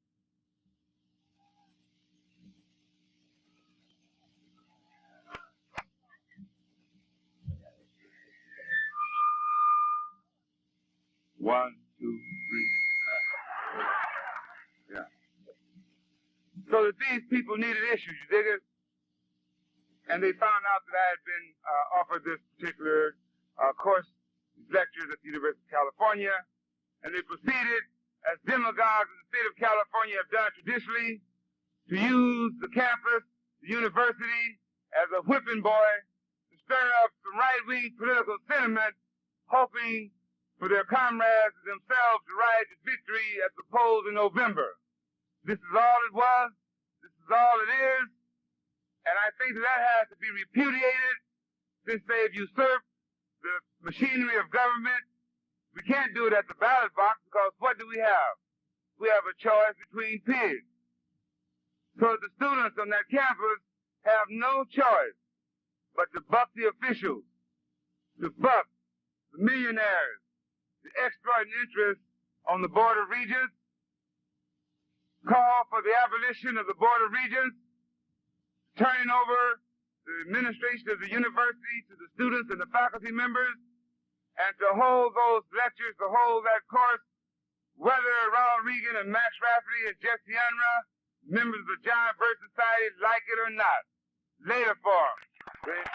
One, two, three. Yeah. So that these people needed issues, you dig it? And they found out that I had been offered this particular course, lectures at the University of California, and they proceeded, as demagogues in the state of California have done traditionally, to use the campus, the university, as a whipping boy to stir up some right-wing political sentiment, hoping for their comrades and themselves to ride to victory at the polls in November. This is all it was. This is all it is. And I think that has to be repudiated since they've usurped the machinery of government. We can't do it at the ballot box because what do we have? We have a choice between pigs. So the students on that campus have no choice but to buck the officials, to buck the millionaires, the exploiting interests on the Board of Regents, call for the abolition of the Board of Regents, turning over the administration of the university to the students and the faculty members, and to hold those lectures, to hold that course, whether Ronald Reagan and Max Rafferty and Jesse Unruh, members of the John Birch Society, like it or not. Later for them.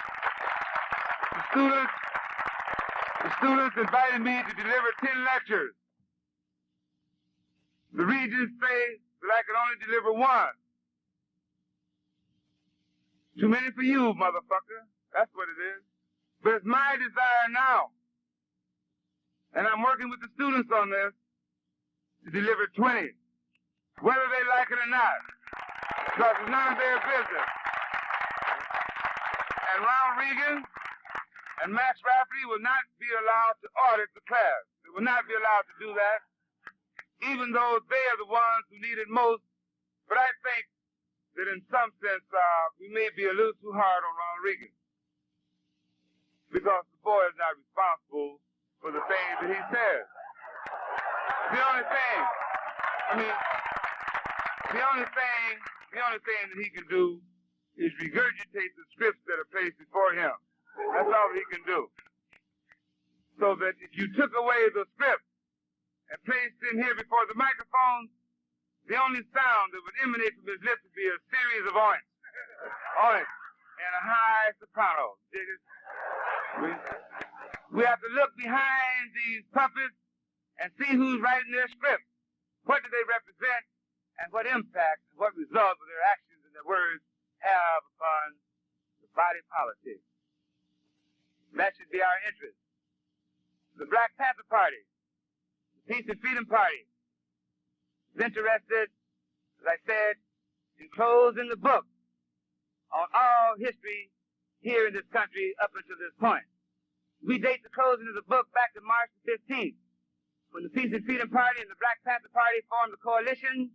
The students invited me to deliver 10 lectures. The regents say that I can only deliver one. Too many for you, motherfucker. That's what it is. But it's my desire now, and I'm working with the students on this, to deliver 20, whether they like it or not, because it's none of their business. And Ronald Reagan and Max Rafferty will not be allowed to audit the class. They will not be allowed to do that, even though they are the ones who need it most. But I think that in some sense, we may be a little too hard on Ronald Reagan, because the boy is not responsible for the things that he says. The only thing that he can do is regurgitate the scripts that are placed before him. That's all he can do. So that if you took away the script and placed him here before the microphone, the only sound that would emanate from his lips would be a series of oinks. Oinks. And a high soprano. We have to look behind these puppets and see who's writing their script. What do they represent, and what impact and what results will their actions and their words have upon the body politic? That should be our interest. The Black Panther Party, the Peace and Freedom Party, is interested, as I said, in closing the book on all history here in this country up until this point. We date the closing of the book back to March the 15th, when the Peace and Freedom Party and the Black Panther Party formed a coalition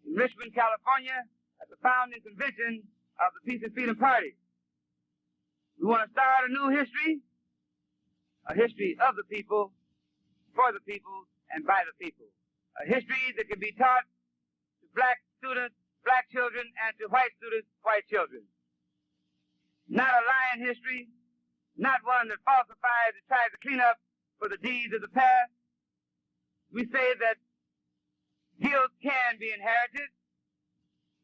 in Richmond, California, at the founding convention of the Peace and Freedom Party. We want to start a new history, a history of the people, for the people, and by the people. A history that can be taught to black students, black children, and to white students, white children. Not a lying history, not one that falsifies and tries to clean up for the deeds of the past. We say that guilt can be inherited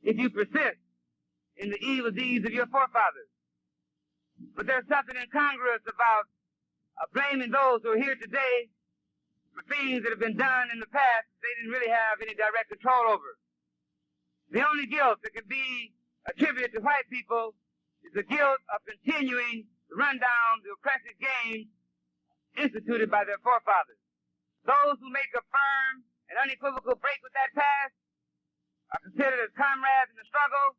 if you persist in the evil deeds of your forefathers. But there's something incongruous about blaming those who are here today for things that have been done in the past that they didn't really have any direct control over. The only guilt that can be attributed to white people is the guilt of continuing to run down the oppressive games instituted by their forefathers. Those who make a firm and unequivocal break with that past are considered as comrades in the struggle,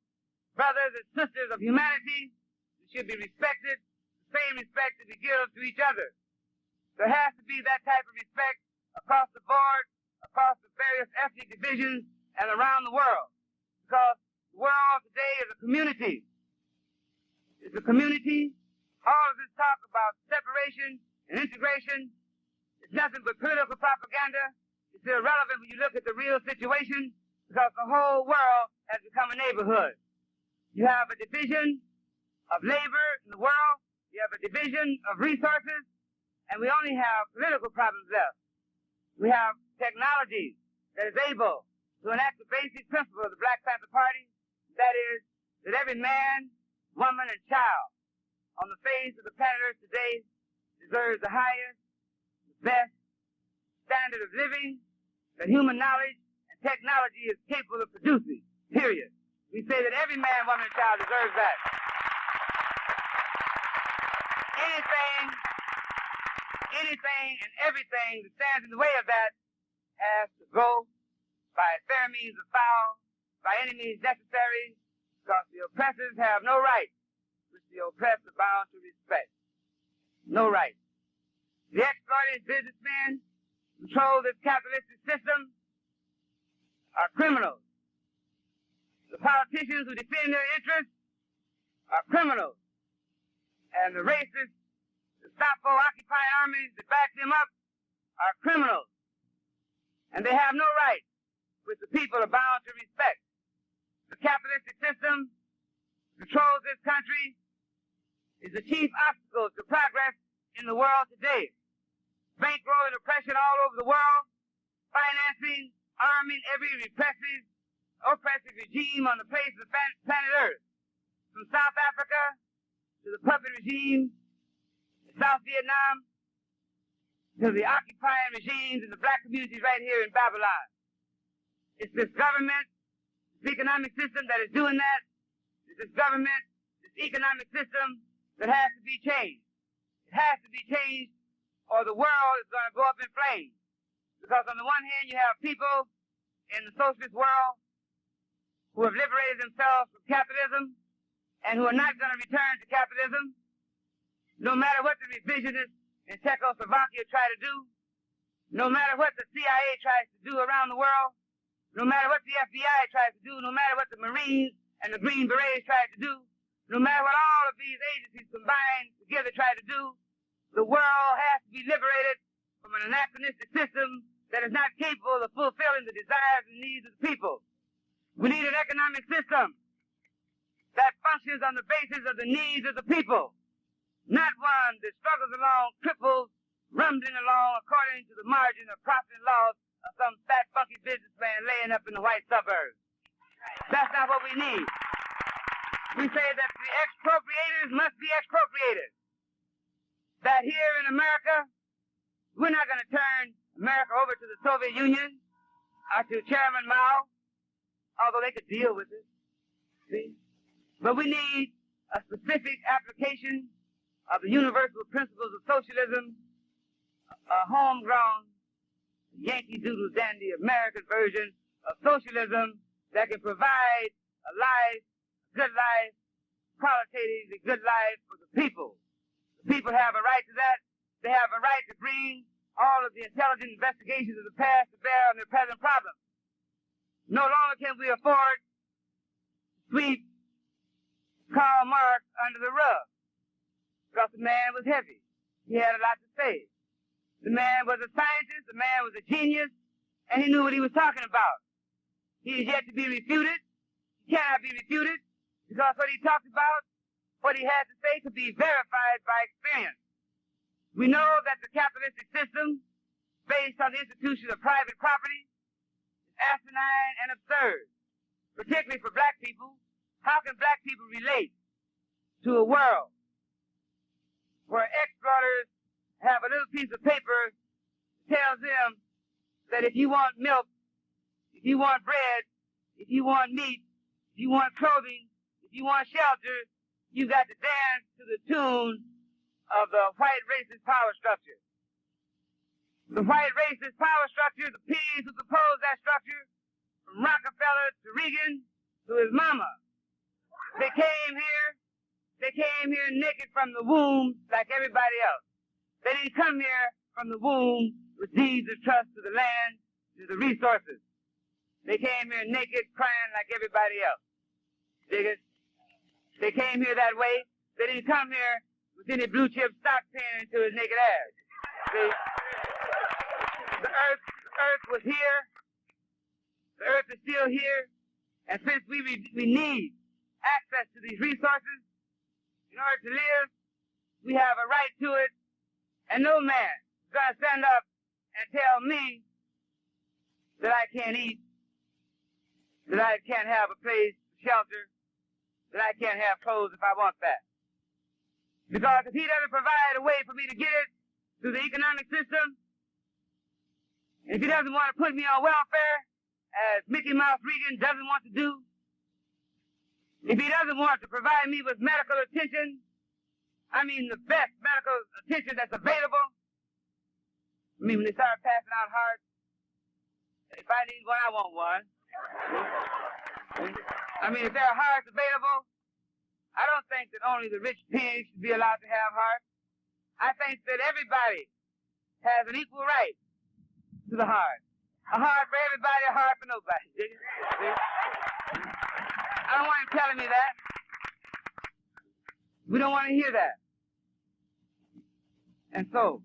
brothers and sisters of humanity, who should be respected, the same respect that we give to each other. There has to be that type of respect across the board, across the various ethnic divisions, and around the world. Because the world today is a community. It's a community. All of this talk about separation and integration is nothing but political propaganda. It's irrelevant when you look at the real situation, because the whole world has become a neighborhood. You have a division of labor in the world. You have a division of resources. And we only have political problems left. We have technology that is able to enact the basic principle of the Black Panther Party. That is, that every man, woman, and child on the face of the planet Earth today deserves the highest, the best standard of living that human knowledge and technology is capable of producing, period. We say that every man, woman, and child deserves that. Anything and everything that stands in the way of that has to go by fair means of foul, by any means necessary, because the oppressors have no right, which the oppressed are bound to respect. No right. The exploited businessmen who control this capitalistic system are criminals. The politicians who defend their interests are criminals. And the racists, the Stapo occupying armies that back them up are criminals. And they have no right, which the people are bound to respect. The capitalistic system controls this country, is the chief obstacle to progress in the world today. Bankrolling oppression all over the world, financing, arming every oppressive regime on the face of the planet Earth. From South Africa to the puppet regime in South Vietnam to the occupying regimes in the black communities right here in Babylon. It's this government, this economic system that is doing that. It's this government, this economic system that has to be changed. It has to be changed or the world is going to go up in flames. Because on the one hand, you have people in the socialist world who have liberated themselves from capitalism and who are not going to return to capitalism, no matter what the revisionists in Czechoslovakia try to do, no matter what the CIA tries to do around the world, no matter what the FBI tries to do, no matter what the Marines and the Green Berets try to do, no matter what all of these agencies combined together try to do, the world has to be liberated from an anachronistic system that is not capable of fulfilling the desires and needs of the people. We need an economic system that functions on the basis of the needs of the people, not one that struggles along, cripples, rumbling along according to the margin of profit and loss of some fat, funky businessman laying up in the white suburbs. That's not what we need. We say that the expropriators must be expropriated. That here in America, we're not going to turn America over to the Soviet Union or to Chairman Mao, although they could deal with it. See? But we need a specific application of the universal principles of socialism, a homegrown, Yankee Doodle Dandy American version of socialism that can provide a life, a good life, qualitatively good life for the people. The people have a right to that. They have a right to bring all of the intelligent investigations of the past to bear on their present problems. No longer can we afford to sweep Karl Marx under the rug, because the man was heavy. He had a lot to say. The man was a scientist, the man was a genius, and he knew what he was talking about. He is yet to be refuted. He cannot be refuted, because what he talked about, what he had to say, could be verified by experience. We know that the capitalistic system, based on the institution of private property, is asinine and absurd, particularly for black people. How can black people relate to a world where exploiters have a little piece of paper that tells them that if you want milk, if you want bread, if you want meat, if you want clothing, if you want shelter, you got to dance to the tune of the white racist power structure. The white racist power structure, the P's who proposed that structure, from Rockefeller to Reagan to his mama. They came here naked from the womb like everybody else. They didn't come here from the womb with deeds of trust to the land, to the resources. They came here naked, crying like everybody else. Dig it? They came here that way. They didn't come here with any blue chip stock pinned into his naked ass. See? The earth was here. The earth is still here. And since we need access to these resources in order to live, we have a right to it. And no man is going to stand up and tell me that I can't eat, that I can't have a place to shelter, that I can't have clothes if I want that. Because if he doesn't provide a way for me to get it through the economic system, if he doesn't want to put me on welfare, as Mickey Mouse Reagan doesn't want to do, if he doesn't want to provide me with medical attention, I mean the best medical attention that's available, I mean when they start passing out hearts, if I need one, I want one. I mean if there are hearts available, I don't think that only the rich pigs should be allowed to have hearts. I think that everybody has an equal right to the heart. A heart for everybody, a heart for nobody. See? I don't want him telling me that. We don't want to hear that. And so,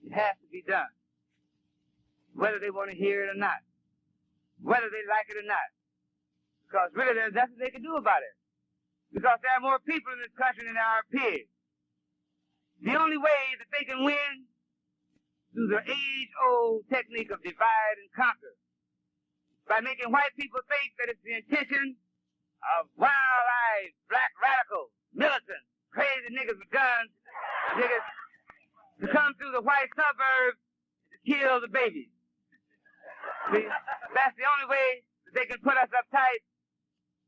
it has to be done. Whether they want to hear it or not. Whether they like it or not. Because really there's nothing they can do about it. Because there are more people in this country than there are pigs. The only way that they can win through the age-old technique of divide and conquer, by making white people think that it's the intention of wild-eyed black radicals, militants, crazy niggas with guns, niggas, to come through the white suburbs to kill the babies. See, that's the only way that they can put us uptight,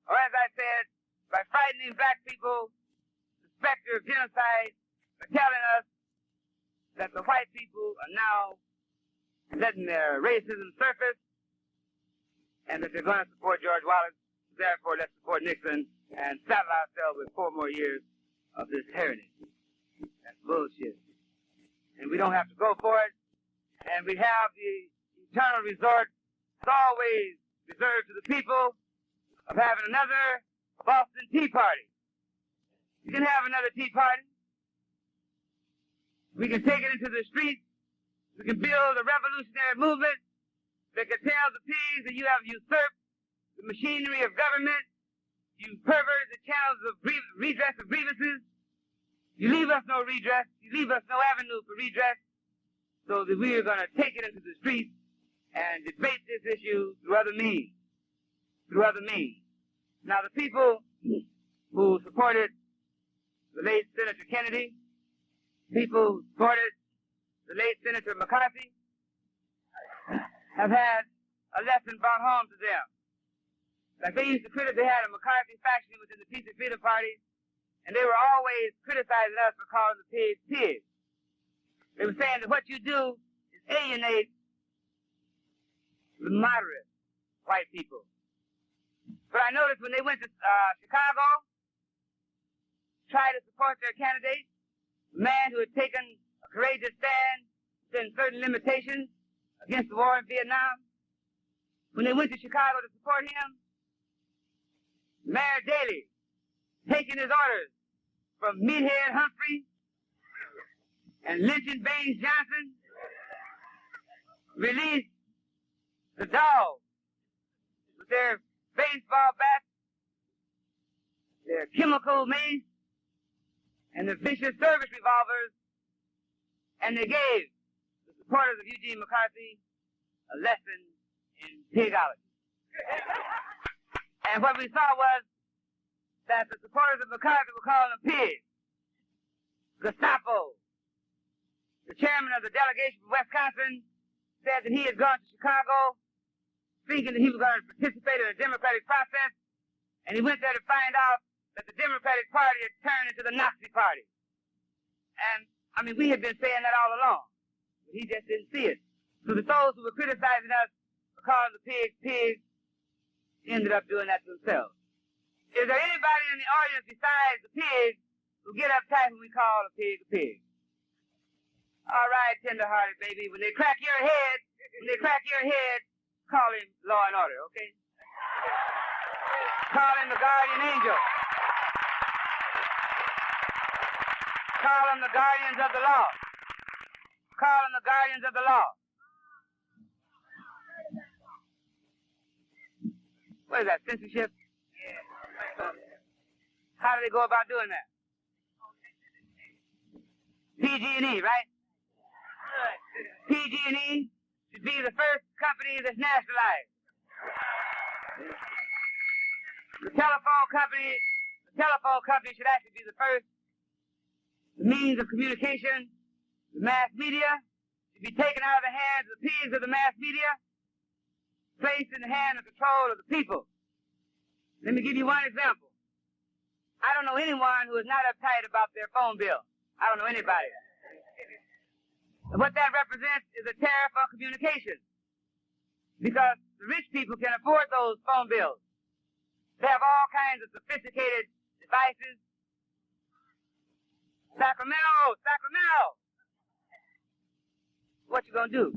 or as I said, by frightening black people, the specter of genocide, by telling us that the white people are now letting their racism surface and that they're going to support George Wallace. Therefore, let's support Nixon and saddle ourselves with 4 more years of this heritage. That's bullshit. And we don't have to go for it. And we have the eternal resort, it's always reserved to the people, of having another Boston Tea Party. You can have another Tea Party. We can take it into the streets. We can build a revolutionary movement that can tell the pigs that you have usurped the machinery of government. You perverted the channels of redress of grievances. You leave us no redress. You leave us no avenue for redress. So that we are going to take it into the streets and debate this issue through other means. Through other means. Now, the people who supported the late Senator Kennedy, people who supported the late Senator McCarthy, have had a lesson brought home to them. Like they used to they had a McCarthy faction within the Peace and Freedom Party, and they were always criticizing us for calling the pigs pigs. They were saying that what you do is alienate the moderate white people. But I noticed when they went to Chicago, tried to support their candidate, a man who had taken a courageous stand within certain limitations against the war in Vietnam, when they went to Chicago to support him, Mayor Daley, taking his orders from Meathead Humphrey and Lynching Baines Johnson, released the dogs with their baseball bats, their chemical mace, and their vicious service revolvers, and they gave the supporters of Eugene McCarthy a lesson in pigology. And what we saw was that the supporters of McCarthy were calling them pigs. Gestapo. The chairman of the delegation from Wisconsin said that he had gone to Chicago thinking that he was going to participate in a democratic process, and he went there to find out that the Democratic Party had turned into the Nazi Party. And, I mean, we had been saying that all along, but he just didn't see it. So that those who were criticizing us for calling the pigs pigs ended up doing that themselves. Is there anybody in the audience besides the pigs who get uptight when we call a pig a pig? All right, tender-hearted baby. When they crack your head, call him law and order, okay? Call him the guardian angel. Call them the guardians of the law. Call them the guardians of the law. What is that, censorship? How do they go about doing that? PG&E, right? PG&E should be the first company that's nationalized. The telephone company should actually be the first means of communication. The mass media should be taken out of the hands of the pigs of the mass media, placed in the hand and control of the people. Let me give you one example. I don't know anyone who is not uptight about their phone bill. I don't know anybody. And what that represents is a tariff on communication, because the rich people can afford those phone bills. They have all kinds of sophisticated devices. Sacramento! What you gonna do?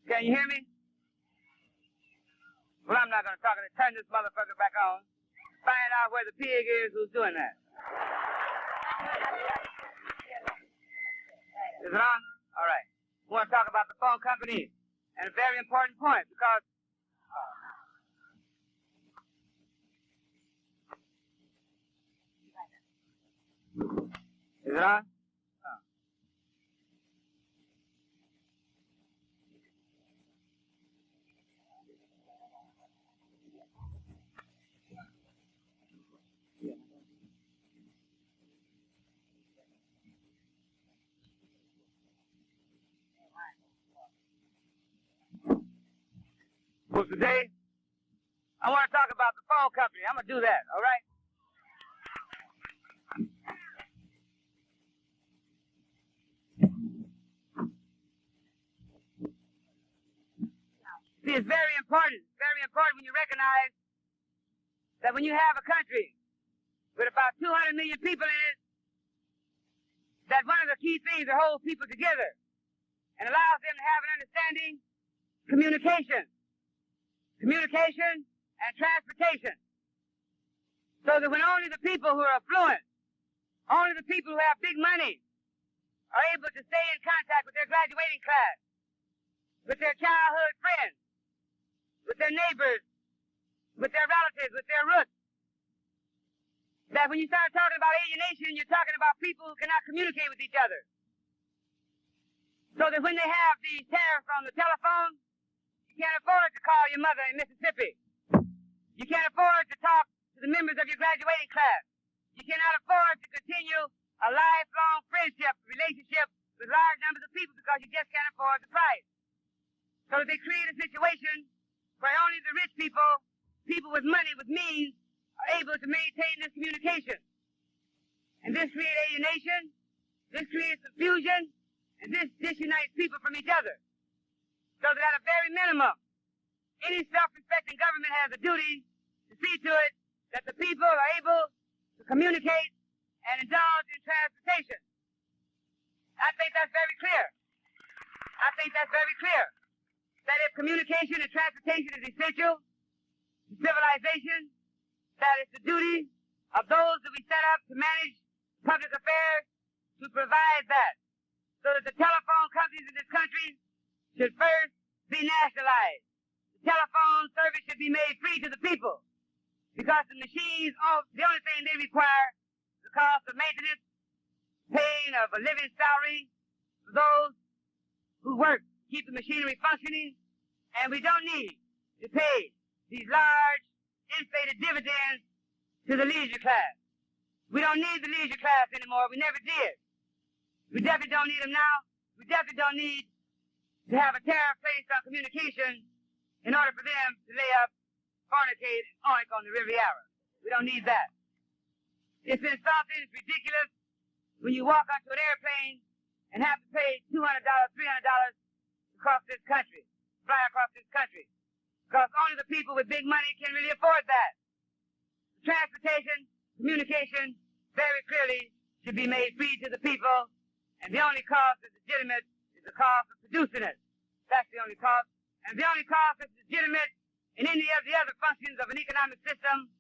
Can you hear me? Well, I'm not gonna talk. I'm gonna turn this motherfucker back on. Find out where the pig is who's doing that. Is it on? All right. We want to talk about the phone company, and a very important point, because is it on? Well, today, I want to talk about the phone company. I'm going to do that, all right? See, it's very important when you recognize that when you have a country with about 200 million people in it, that one of the key things that holds people together and allows them to have an understanding, communication and transportation. So that when only the people who are affluent, only the people who have big money are able to stay in contact with their graduating class, with their childhood friends, with their neighbors, with their relatives, with their roots. That when you start talking about alienation, you're talking about people who cannot communicate with each other. So that when they have these tariffs on the telephone, you can't afford to call your mother in Mississippi. You can't afford to talk to the members of your graduating class. You cannot afford to continue a lifelong friendship, relationship with large numbers of people because you just can't afford the price. So they create a situation where only the rich people, people with money, with means, are able to maintain this communication. And this creates alienation, this creates confusion, and this disunites people from each other. So that at a very minimum, any self-respecting government has a duty to see to it that the people are able to communicate and indulge in transportation. I think that's very clear. That if communication and transportation is essential to civilization, that it's the duty of those that we set up to manage public affairs to provide that. So that the telephone companies in this country should first be nationalized. The telephone service should be made free to the people. Because the machines, the only thing they require is the cost of maintenance, paying of a living salary for those who work, keep the machinery functioning, and we don't need to pay these large inflated dividends to the leisure class. We don't need the leisure class anymore. We never did. We definitely don't need them now. We definitely don't need to have a tariff placed on communication in order for them to lay up, fornicate, and oink on the Riviera. We don't need that. It's insulting, it's ridiculous when you walk onto an airplane and have to pay $200, $300 across this country, fly across this country. Because only the people with big money can really afford that. Transportation, communication, very clearly should be made free to the people, and the only cost that's legitimate is the cost of producing it. That's the only cost. And the only cost that's legitimate in any of the other functions of an economic system,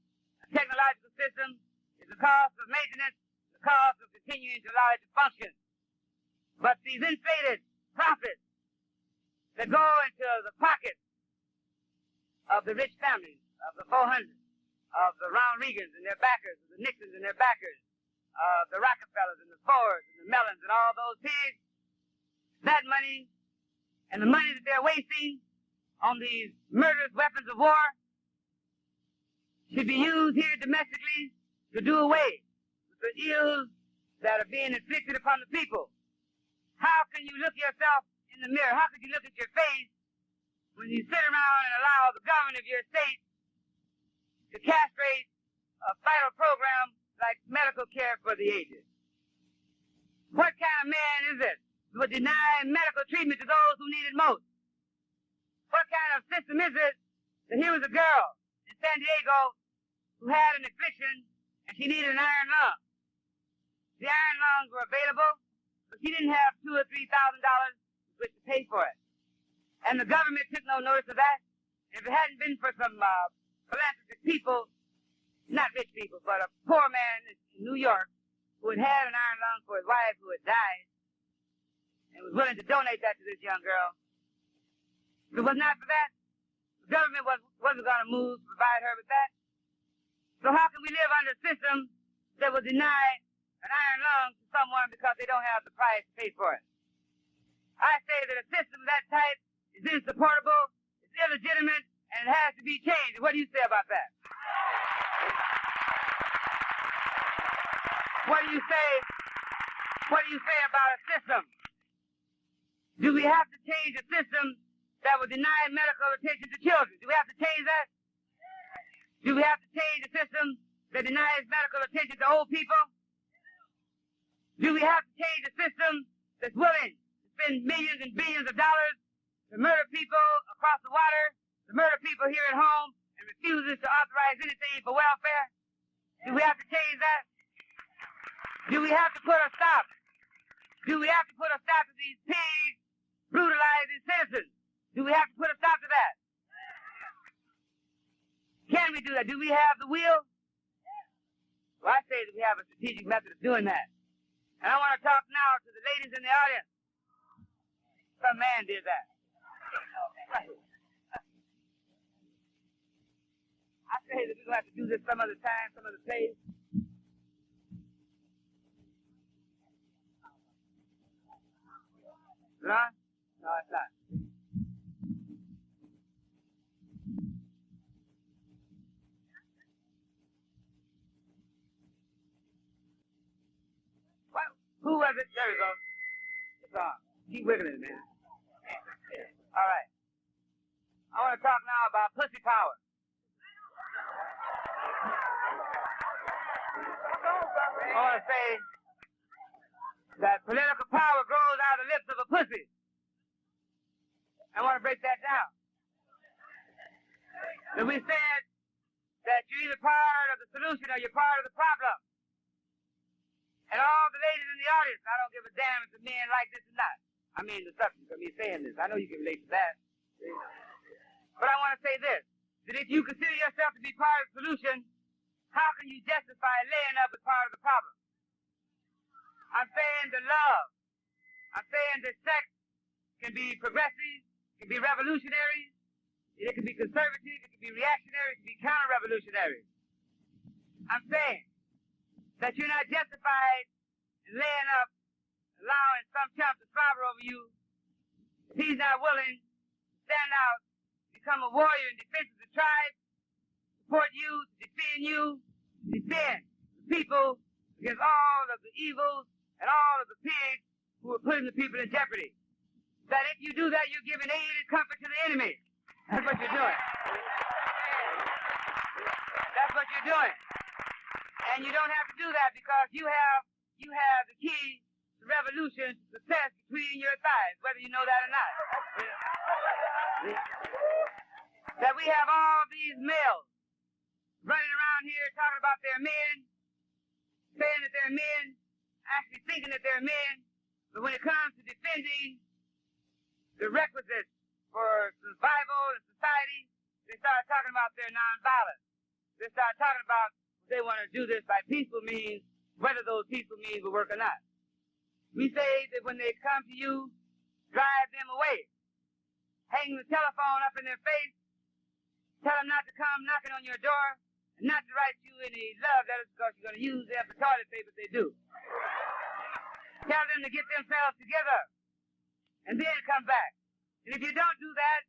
a technological system, is the cost of maintenance, the cost of continuing to allow it to function. But these inflated profits that go into the pockets of the rich families, of the 400, of the Ronald Reagans and their backers, of the Nixons and their backers, of the Rockefellers and the Fords and the Mellons and all those pigs, that money and the money that they're wasting on these murderous weapons of war should be used here domestically to do away with the ills that are being inflicted upon the people. How can you look yourself in the mirror? How can you look at your face when you sit around and allow the government of your state to castrate a vital program like medical care for the aged? What kind of man is it who would deny medical treatment to those who need it most? What kind of system is it that here was a girl in San Diego who had an affliction and she needed an iron lung? The iron lungs were available, but she didn't have $2,000 or $3,000 with which to pay for it. And the government took no notice of that. If it hadn't been for some philanthropic people, not rich people, but a poor man in New York who had had an iron lung for his wife who had died and was willing to donate that to this young girl, if it was not for that, the government wasn't going to move to provide her with that. So how can we live under a system that will deny an iron lung to someone because they don't have the price to pay for it? I say that a system of that type is insupportable, it's illegitimate, and it has to be changed. What do you say about that? What do you say about a system? Do we have to change a system that will deny medical attention to children? Do we have to change that? Do we have to change the system that denies medical attention to old people? Do we have to change the system that's willing to spend millions and billions of dollars to murder people across the water, to murder people here at home, and refuses to authorize anything for welfare? Do we have to change that? Do we have to put a stop? Do we have to put a stop to these pigs brutalizing citizens? Do we have to put a stop to that? Can we do that? Do we have the will? Well, I say that we have a strategic method of doing that. And I want to talk now to the ladies in the audience. Some man did that. I say that we're going to have to do this some other time, some other place. No? No, it's not. Well, who was it? There we go. It's on. Keep wiggling it, man. All right. I want to talk now about pussy power. I want to say that political power grows out of the lips of a pussy. I want to break that down. And we said that you're either part of the solution or you're part of the problem. And all the ladies in the audience, I don't give a damn if the men like this or not. I mean the substance of me saying this. I know you can relate to that. But I want to say this, that if you consider yourself to be part of the solution, how can you justify laying up as part of the problem? I'm saying that love. I'm saying that sex can be progressive, can be revolutionary, it can be conservative, it can be reactionary, it can be counter-revolutionary. I'm saying that you're not justified in laying up, allowing some chump to slobber over you if he's not willing to stand out, become a warrior in defense of the tribe, support you, defend the people against all of the evils and all of the pigs who are putting the people in jeopardy. That if you do that, you're giving aid and comfort to the enemy. That's what you're doing. That's what you're doing. And you don't have to do that because you have the key to revolution, success between your thighs, whether you know that or not. That we have all these males running around here talking about their men, saying that they're men, actually thinking that they're men, but when it comes to defending the requisites for survival in society, they start talking about their nonviolence. They start talking about they want to do this by peaceful means, whether those peaceful means will work or not. We say that when they come to you, drive them away. Hang the telephone up in their face, tell them not to come knocking on your door, and not to write you any love letters because you're going to use them for toilet paper if they do. Tell them to get themselves together, and then come back. And if you don't do that,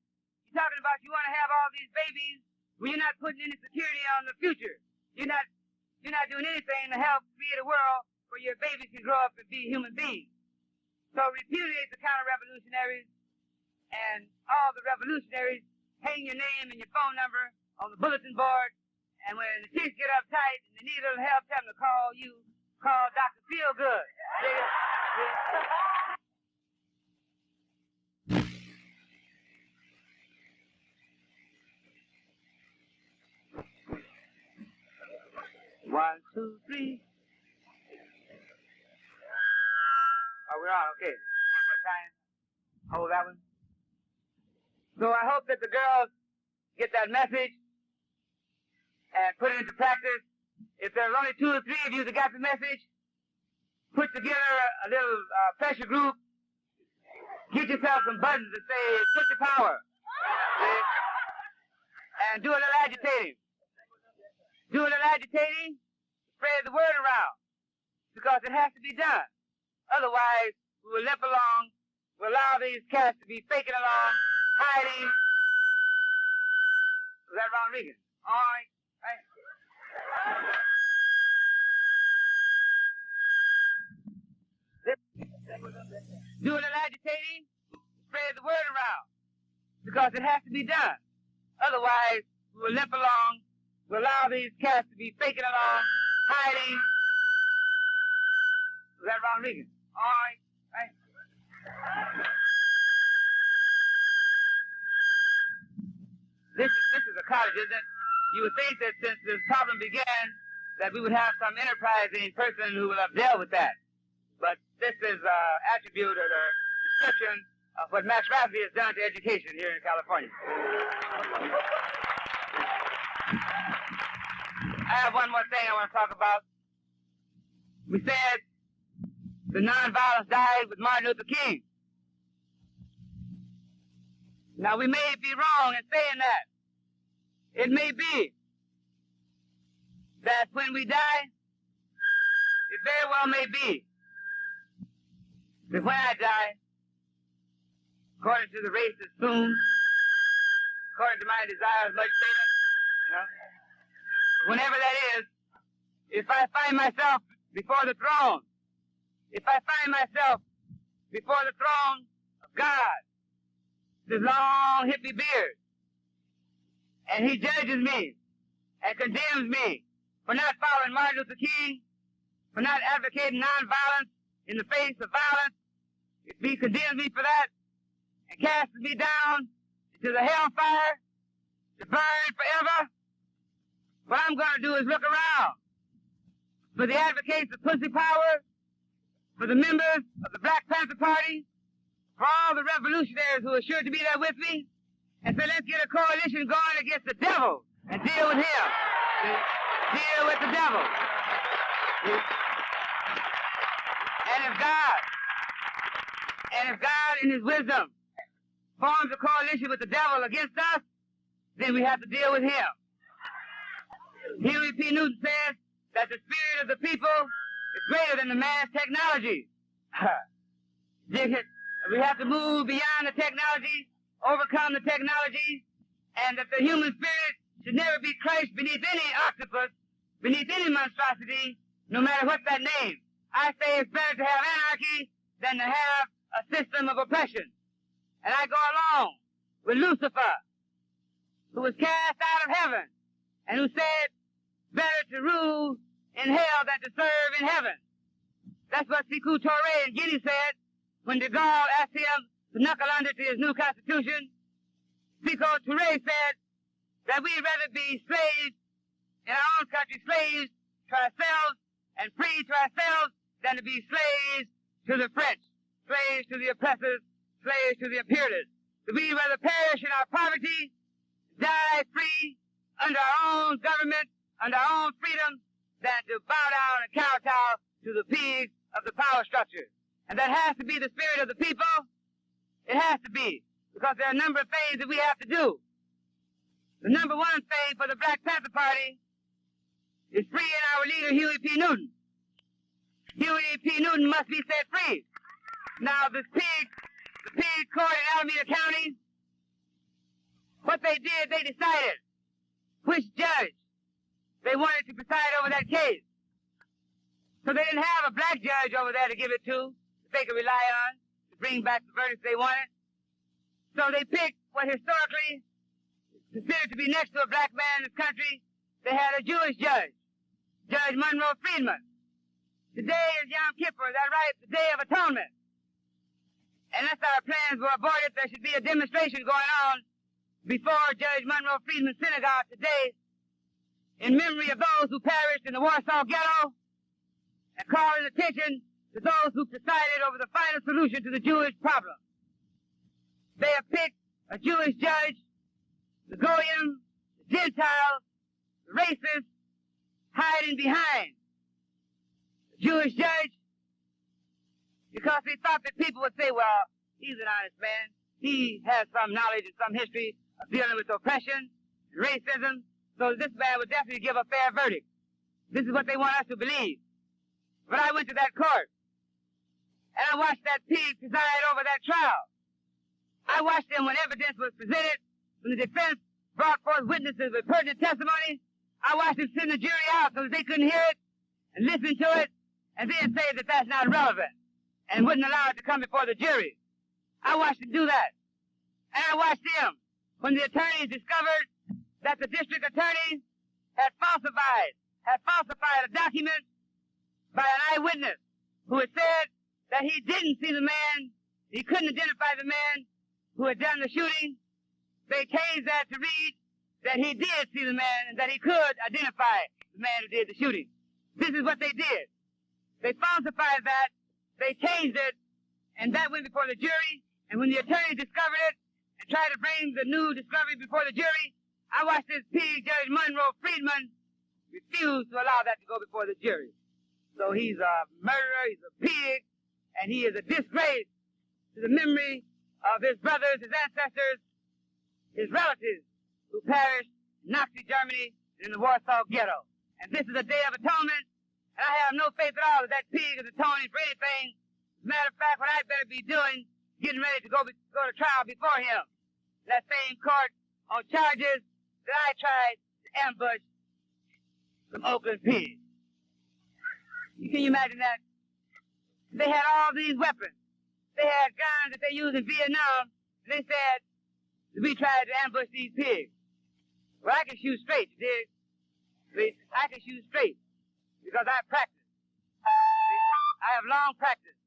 you're talking about you want to have all these babies when you're not putting any security on the future. You're not doing anything to help create a world where your babies can grow up and be human beings. So repudiate the counter-revolutionaries and all the revolutionaries. Hang your name and your phone number on the bulletin board. And when the chicks get uptight and they need a little help, tell them to call you. Call Dr. Feelgood. One, two, three. Oh, we're on. Okay. One more time. Hold that one. So I hope that the girls get that message and put it into practice. If there's only 2 or 3 of you that got the message, put together a little pressure group. Get yourself some buttons that say, "Put your power." And do a little agitating. Do a little agitating, spread the word around, because it has to be done. Otherwise, we will limp along, we'll allow these cats to be faking along, hiding. Was that Ron Reagan? All right. Do a little agitating, spread the word around, because it has to be done. Otherwise, we will limp along, to allow these cats to be faking along, hiding. Was that Ron Reagan? All right. Right. This is a college, isn't it? You would think that since this problem began, that we would have some enterprising person who would have dealt with that. But this is attribute or the description of what Max Rafferty has done to education here in California. I have one more thing I want to talk about. We said the nonviolence died with Martin Luther King. Now, we may be wrong in saying that. It may be that when we die, it very well may be that when I die, according to the racist soon, according to my desires much later, you know, whenever that is, if I find myself before the throne, if I find myself before the throne of God, this long hippie beard, and he judges me and condemns me for not following Martin Luther King, for not advocating nonviolence in the face of violence, if he condemns me for that and casts me down into the hellfire to burn forever, what I'm going to do is look around for the advocates of pussy power, for the members of the Black Panther Party, for all the revolutionaries who are sure to be there with me, and say, let's get a coalition going against the devil and deal with him. Deal with the devil. And if God in his wisdom forms a coalition with the devil against us, then we have to deal with him. Huey P. Newton says that the spirit of the people is greater than the mass technology. We have to move beyond the technology, overcome the technology, and that the human spirit should never be crushed beneath any octopus, beneath any monstrosity, no matter what that name. I say it's better to have anarchy than to have a system of oppression. And I go along with Lucifer, who was cast out of heaven, and who said, better to rule in hell than to serve in heaven. That's what Sekou Touré in Guinea said when de Gaulle asked him to knuckle under to his new constitution. Sekou Touré said that we'd rather be slaves in our own country, slaves to ourselves and free to ourselves, than to be slaves to the French, slaves to the oppressors, slaves to the imperialists. That we'd rather perish in our poverty, die free under our own government, under our own freedom, than to bow down and kowtow to the pigs of the power structure. And that has to be the spirit of the people. It has to be, because there are a number of things that we have to do. The number one thing for the Black Panther Party is freeing our leader, Huey P. Newton. Huey P. Newton must be set free. Now, the pig court in Alameda County, what they did, they decided which judge they wanted to preside over that case. So they didn't have a black judge over there to give it to, that they could rely on to bring back the verdicts they wanted. So they picked what historically considered to be next to a black man in this country. They had a Jewish judge, Judge Monroe Friedman. Today is Yom Kippur, is that right? The Day of Atonement. Unless our plans were aborted, there should be a demonstration going on before Judge Monroe Friedman's synagogue today in memory of those who perished in the Warsaw Ghetto, and calling attention to those who presided over the final solution to the Jewish problem. They have picked a Jewish judge, the Goyim, the Gentiles, the racists, hiding behind the Jewish judge, because they thought that people would say, well, he's an honest man. He has some knowledge and some history of dealing with oppression and racism, so this man would definitely give a fair verdict. This is what they want us to believe. But I went to that court, and I watched that pig preside over that trial. I watched him when evidence was presented, when the defense brought forth witnesses with pertinent testimony. I watched him send the jury out so that they couldn't hear it and listen to it, and then say that that's not relevant, and wouldn't allow it to come before the jury. I watched him do that. And I watched him when the attorneys discovered that the district attorney had falsified a document by an eyewitness who had said that he didn't see the man, he couldn't identify the man who had done the shooting. They changed that to read that he did see the man and that he could identify the man who did the shooting. This is what they did. They falsified that, they changed it, and that went before the jury. And when the attorney discovered it and tried to bring the new discovery before the jury, I watched this pig, Judge Monroe Friedman, refuse to allow that to go before the jury. So he's a murderer, he's a pig, and he is a disgrace to the memory of his brothers, his ancestors, his relatives who perished in Nazi Germany and in the Warsaw Ghetto. And this is a day of atonement, and I have no faith at all that that pig is atoning for anything. As a matter of fact, what I better be doing, getting ready to go to trial before him, that same court, on charges that I tried to ambush some Oakland pigs. Can you imagine that? They had all these weapons. They had guns that they used in Vietnam. They said, we tried to ambush these pigs. Well, I can shoot straight, you dig? See, I can shoot straight because I practice. See, I have long practice.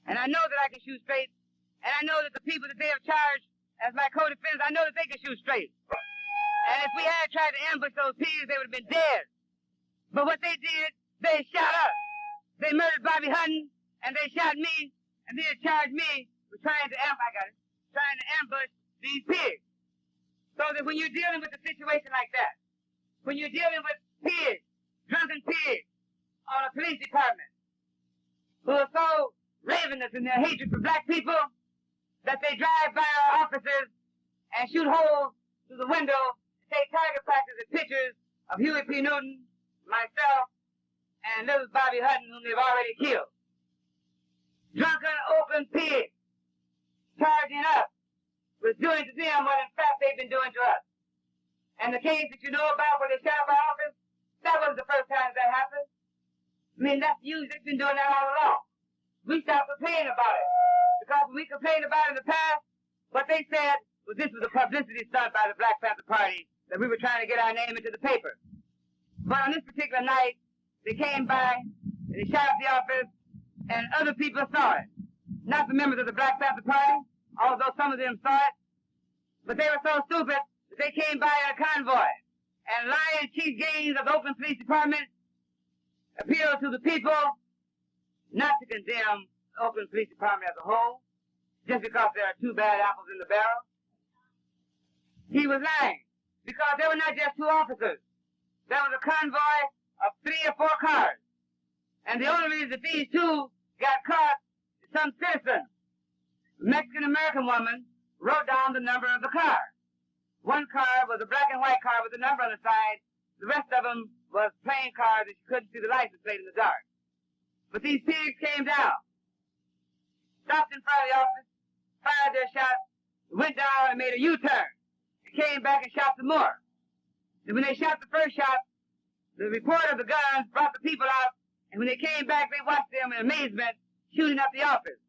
And I know that I can shoot straight. And I know that the people that they have charged as my co-defendants, I know that they can shoot straight. And if we had tried to ambush those pigs, they would have been dead. But what they did, they shot us. They murdered Bobby Hutton, and they shot me, and they charged me with trying to ambush these pigs. So that when you're dealing with a situation like that, when you're dealing with pigs, drunken pigs, on a police department, who are so ravenous in their hatred for black people that they drive by our offices and shoot holes through the window, take target practice and pictures of Huey P. Newton, myself, and little Bobby Hutton, whom they've already killed. Drunken, open pigs charging us with doing to them what in fact they've been doing to us. And the case that you know about where they shot up our office, that wasn't the first time that happened. I mean, that's usually, they've been doing that all along. We stopped complaining about it. Because when we complained about it in the past, what they said was this was a publicity stunt by the Black Panther Party, that we were trying to get our name into the paper. But on this particular night, they came by, and they shot up the office, and other people saw it. Not the members of the Black Panther Party, although some of them saw it, but they were so stupid that they came by in a convoy. And Lion Chief Gaines of the Oakland Police Department appealed to the people not to condemn the Oakland Police Department as a whole, just because there are two bad apples in the barrel. He was lying, because there were not just two officers. There was a convoy of 3 or 4 cars. And the only reason that these two got caught is some citizen, a Mexican-American woman, wrote down the number of the car. One car was a black and white car with a number on the side. The rest of them was plain cars that you couldn't see the license plate in the dark. But these pigs came down, stopped in front of the office, fired their shots, went down and made a U-turn. They came back and shot some more. And when they shot the first shot, the report of the guns brought the people out, and when they came back, they watched them in amazement shooting up the office.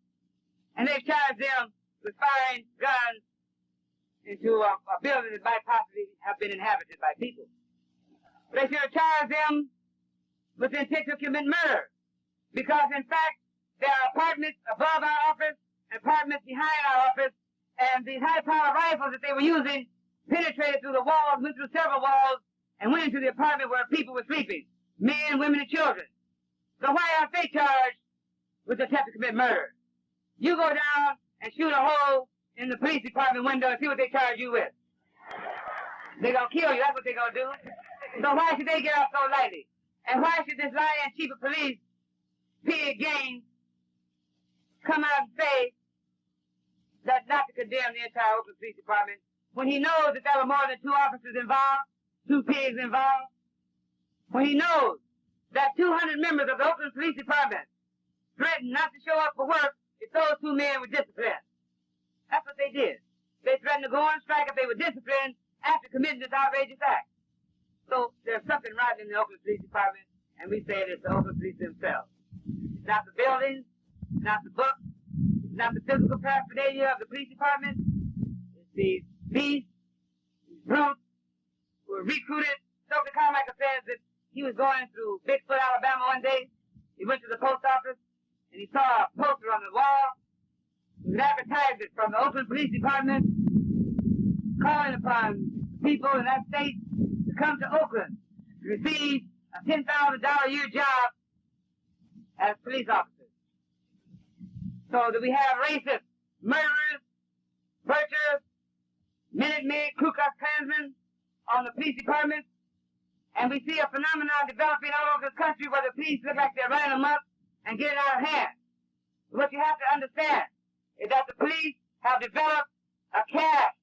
And they charged them with firing guns into a building that might possibly have been inhabited by people. They should have charged them with the intent to commit murder, because in fact, there are apartments above our office, apartments behind our office, and these high-powered rifles that they were using penetrated through the walls, went through several walls, and went into the apartment where people were sleeping, men, women, and children. So why aren't they charged with the attempt to commit murder? You go down and shoot a hole in the police department window and see what they charge you with. They're going to kill you, that's what they're going to do. So why should they get off so lightly? And why should this lying chief of police, Pig Gaines, come out and say that not to condemn the entire Oakland Police Department when he knows that there were more than 2 officers involved, 2 pigs involved? When he knows that 200 members of the Oakland Police Department threatened not to show up for work if those 2 men were disciplined. That's what they did. They threatened to go on strike if they were disciplined after committing this outrageous act. So there's something rotten in the Oakland Police Department, and we say it's the Oakland Police themselves. It's not the buildings, it's not the books, it's not the physical paraphernalia of the police department. It's these beasts, these brutes, who are recruited Stokely Carmichael says that he was going through Bigfoot, Alabama one day. He went to the post office and he saw a poster on the wall. It was an advertisement from the Oakland Police Department calling upon people in that state to come to Oakland to receive a $10,000 a year job as police officers. So that we have racists, murderers, butchers, Minutemen, Ku Klux Klansmen on the police department, and we see a phenomenon developing all over this country where the police look like they're running them up and getting out of hand. What you have to understand is that the police have developed a caste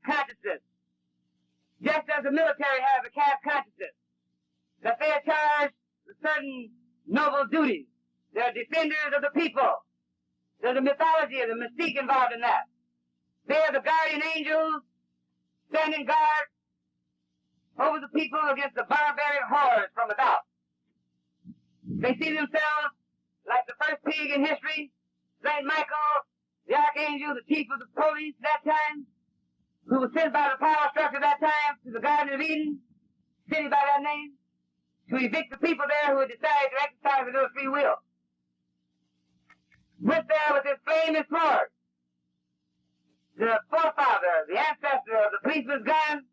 consciousness, just as the military has a caste consciousness, that they are charged with certain noble duties. They're defenders of the people. There's a mythology, the mystique involved in that. They are the guardian angels standing guard over the people against the barbaric horrors from without. They see themselves like the first pig in history, St. Michael, the archangel, the chief of the police that time, who was sent by the power structure that time to the Garden of Eden, city by that name, to evict the people there who had decided to exercise their free will. Went there with his flaming sword, the forefather, the ancestor of the policeman's gun,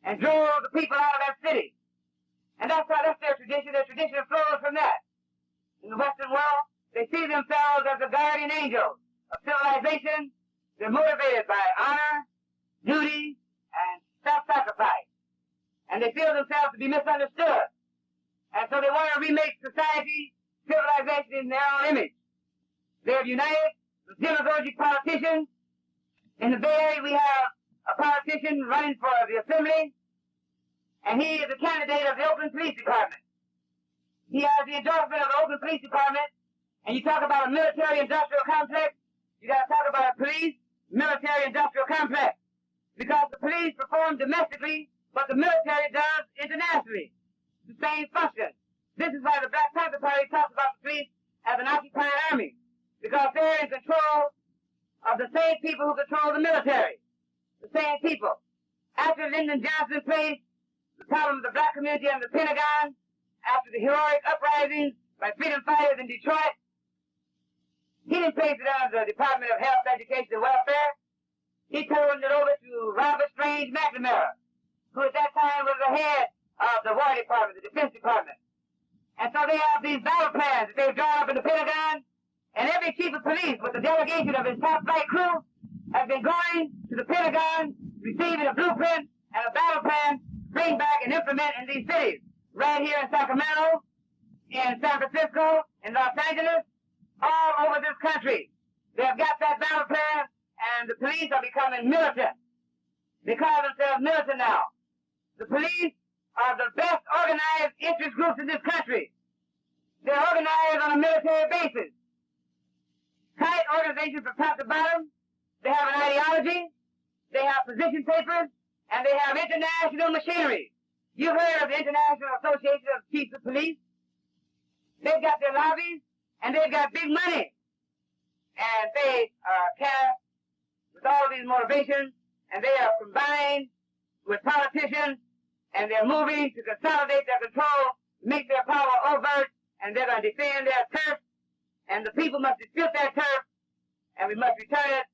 and drove the people out of that city. And that's their tradition. Their tradition flows from that. In the Western world, they see themselves as the guardian angels of civilization. They're motivated by honor, duty, and self-sacrifice. And they feel themselves to be misunderstood. And so they want to remake society, civilization in their own image. They have united with demagogic politicians. In the Bay Area, we have a politician running for the Assembly, and he is a candidate of the Oakland Police Department. He has the endorsement of the Oakland Police Department, and you talk about a military-industrial complex, you got to talk about a police-military-industrial complex, because the police perform domestically what the military does internationally. The same function. This is why the Black Panther Party talks about the police as an occupying army, because they're in control of the same people who control the military. The same people. After Lyndon Johnson placed the problem of the black community under the Pentagon, after the heroic uprisings by freedom fighters in Detroit, he didn't place it under the Department of Health, Education, and Welfare. He turned it over to Robert Strange McNamara, who at that time was the head of the War Department, the Defense Department. And so they have these battle plans that they've drawn up in the Pentagon, and every chief of police with the delegation of his top flight crew has been going to the Pentagon, receiving a blueprint and a battle plan to bring back and implement in these cities. Right here in Sacramento, in San Francisco, in Los Angeles, all over this country. They have got that battle plan, and the police are becoming militant. They call themselves militant now. The police are the best organized interest groups in this country. They're organized on a military basis. Tight organization from top to bottom. They have an ideology. They have position papers. And they have international machinery. You've heard of the International Association of Chiefs of Police. They've got their lobbies. And they've got big money. And they are cast with all these motivations. And they are combined with politicians. And they're moving to consolidate their control, make their power overt, and they're going to defend their turf. And the people must dispute that turf, and we must return it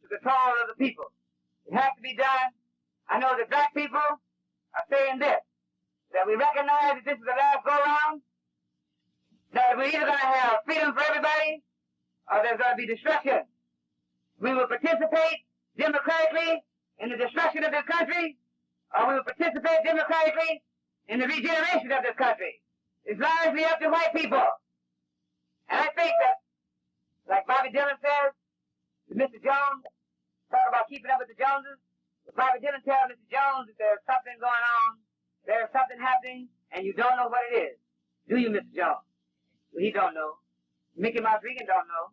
to control of the people. It has to be done. I know that black people are saying this, that we recognize that this is the last go-round, that we're either going to have freedom for everybody, or there's going to be destruction. We will participate democratically in the destruction of this country, or we will participate democratically in the regeneration of this country. It's largely up to white people. And I think that, like Bobby Dylan says to Mr. Jones, talk about keeping up with the Joneses, but Bobby Dylan tells Mr. Jones that there's something going on, there's something happening, and you don't know what it is. Do you, Mr. Jones? Well, he don't know. Mickey Mouse Regan don't know.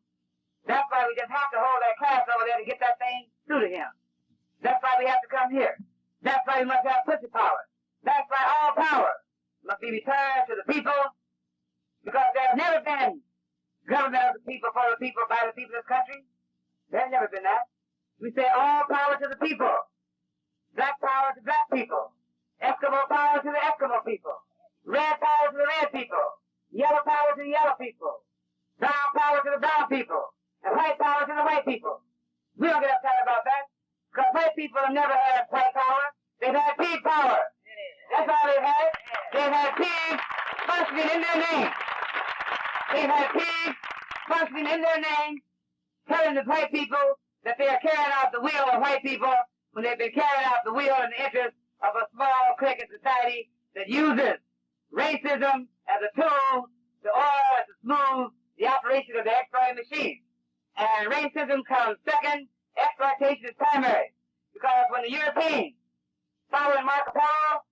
That's why we just have to hold that class over there to get that thing through to him. That's why we have to come here. That's why we must have pussy power. That's why all power must be returned to the people, because there has never been government of the people, for the people, by the people of this country. There's never been that. We say all power to the people. Black power to black people. Eskimo power to the Eskimo people. Red power to the red people. Yellow power to the yellow people. Brown power to the brown people. And white power to the white people. We don't get upset about that. Because white people have never had white power. They've had pig power. That's all they've had. They've had pigs functioning in their name. They've had pigs functioning in their name, telling the white people that they are carrying out the will of white people when they've been carrying out the will and the interest of a small clique in society that uses racism as a tool to oil and to smooth the operation of the exploiting machine. And racism comes second, exploitation is primary. Because when the Europeans, following Marco Polo,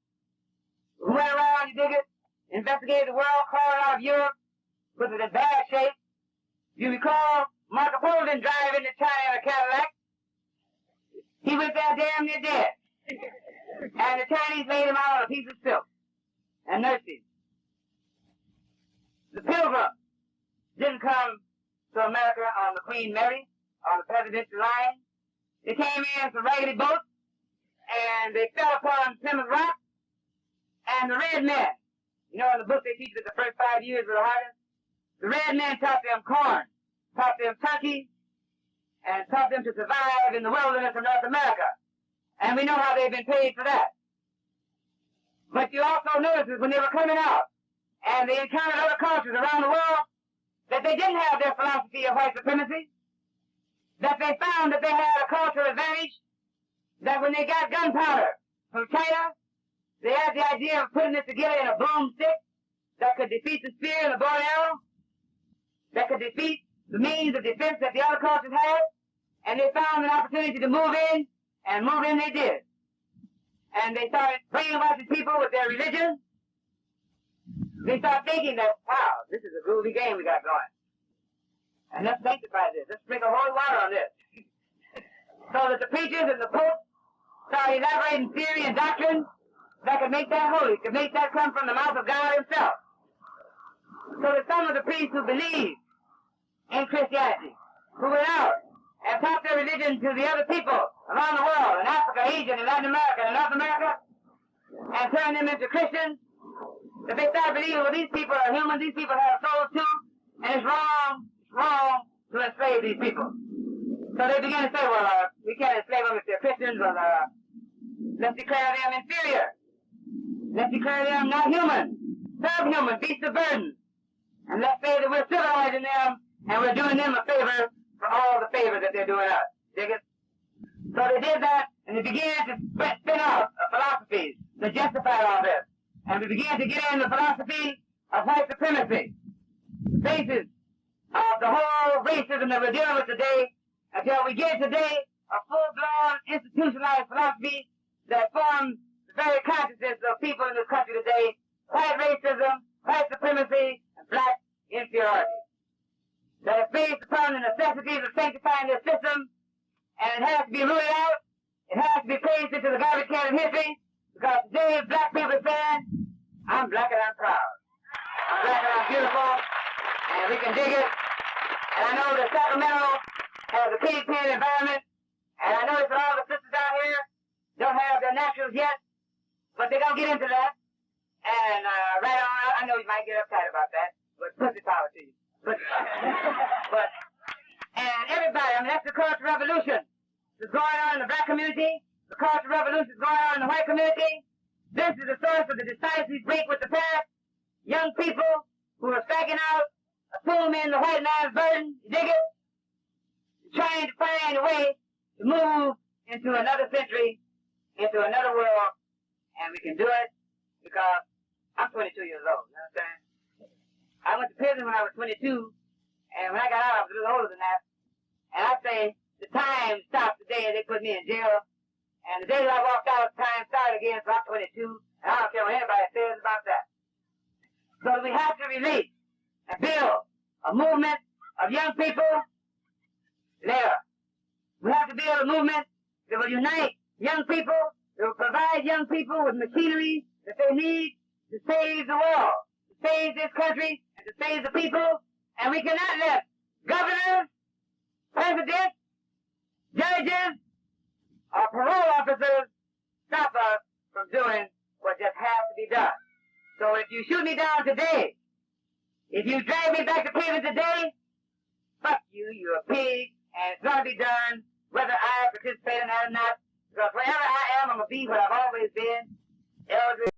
who went around, you dig it, investigated the world, crawling out of Europe, was in bad shape. You recall, Marco Polo didn't drive into China in a Cadillac. He went there damn near dead. And the Chinese laid him out on a piece of silk and nursed him. The Pilgrims didn't come to America on the Queen Mary, on the presidential line. They came in some raggedy boats, and they fell upon Plymouth Rock, and the red men, you know, in the book they teach that the first 5 years were the hardest. The red men taught them corn, taught them turkey, and taught them to survive in the wilderness of North America. And we know how they've been paid for that. But you also notice that when they were coming out, and they encountered other cultures around the world, that they didn't have their philosophy of white supremacy, that they found that they had a cultural advantage, that when they got gunpowder from China, they had the idea of putting it together in a boomstick that could defeat the spear and the bow and arrow, that could defeat the means of defense that the other cultures had, and they found an opportunity to move in, and move in they did. And they started brainwashing people with their religion. They started thinking that, wow, this is a groovy game we got going. And let's sanctify this. Let's sprinkle holy water on this. So that the preachers and the popes started elaborating theory and doctrine that could make that holy, could make that come from the mouth of God himself. So that some of the priests who believed in Christianity, who went out and taught their religion to the other people around the world, in Africa, Asia, and Latin America, and North America, and turned them into Christians, that they started believing, well, these people are human, these people have souls too, and it's wrong to enslave these people. So they began to say, well, we can't enslave them if they're Christians, or let's declare them inferior. Let's declare them not human, subhuman, beasts of burden. And let's say that we're civilizing them, and we're doing them a favor for all the favors that they're doing us. Dig it? So they did that, and they began to spin out philosophies that justified all this. And we began to get into the philosophy of white supremacy, the basis of the whole racism that we're dealing with today, until we get today a full-blown institutionalized philosophy that forms the very consciousness of people in this country today: white racism, white supremacy, and black inferiority. That is based upon the necessities of sanctifying this system, and it has to be rooted out. It has to be placed into the garbage can of history, because today black people are saying, I'm black and I'm proud. I'm black and I'm beautiful, and we can dig it. And I know that Sacramento has a pig-pen environment, and I notice that all the sisters out here don't have their naturals yet, but they're going to get into that. And right on, I know you might get uptight about that, but pussy power to you. And everybody, I mean, that's the cultural revolution that's going on in the black community. The cultural revolution is going on in the white community. This is the source of the decisive break with the past. Young people who are stacking out, assuming the white man's burden, you dig it? Trying to find a way to move into another century, into another world, and we can do it because I'm 22 years old, you know what I'm saying? I went to prison when I was 22, and when I got out, I was a little older than that. And I say, the time stopped the day they put me in jail, and the day that I walked out, time started again, so I'm 22, and I don't care what anybody says about that. So we have to release and build a movement of young people there. We have to build a movement that will unite young people, that will provide young people with machinery that they need to save the world, to save this country, and to save the people. And we cannot let governors, presidents, judges, or parole officers stop us from doing has to be done. So if you shoot me down today, if you drag me back to prison today, fuck you, you're a pig, and it's going to be done whether I participate in that or not, because wherever I am, I'm going to be what I've always been, elder.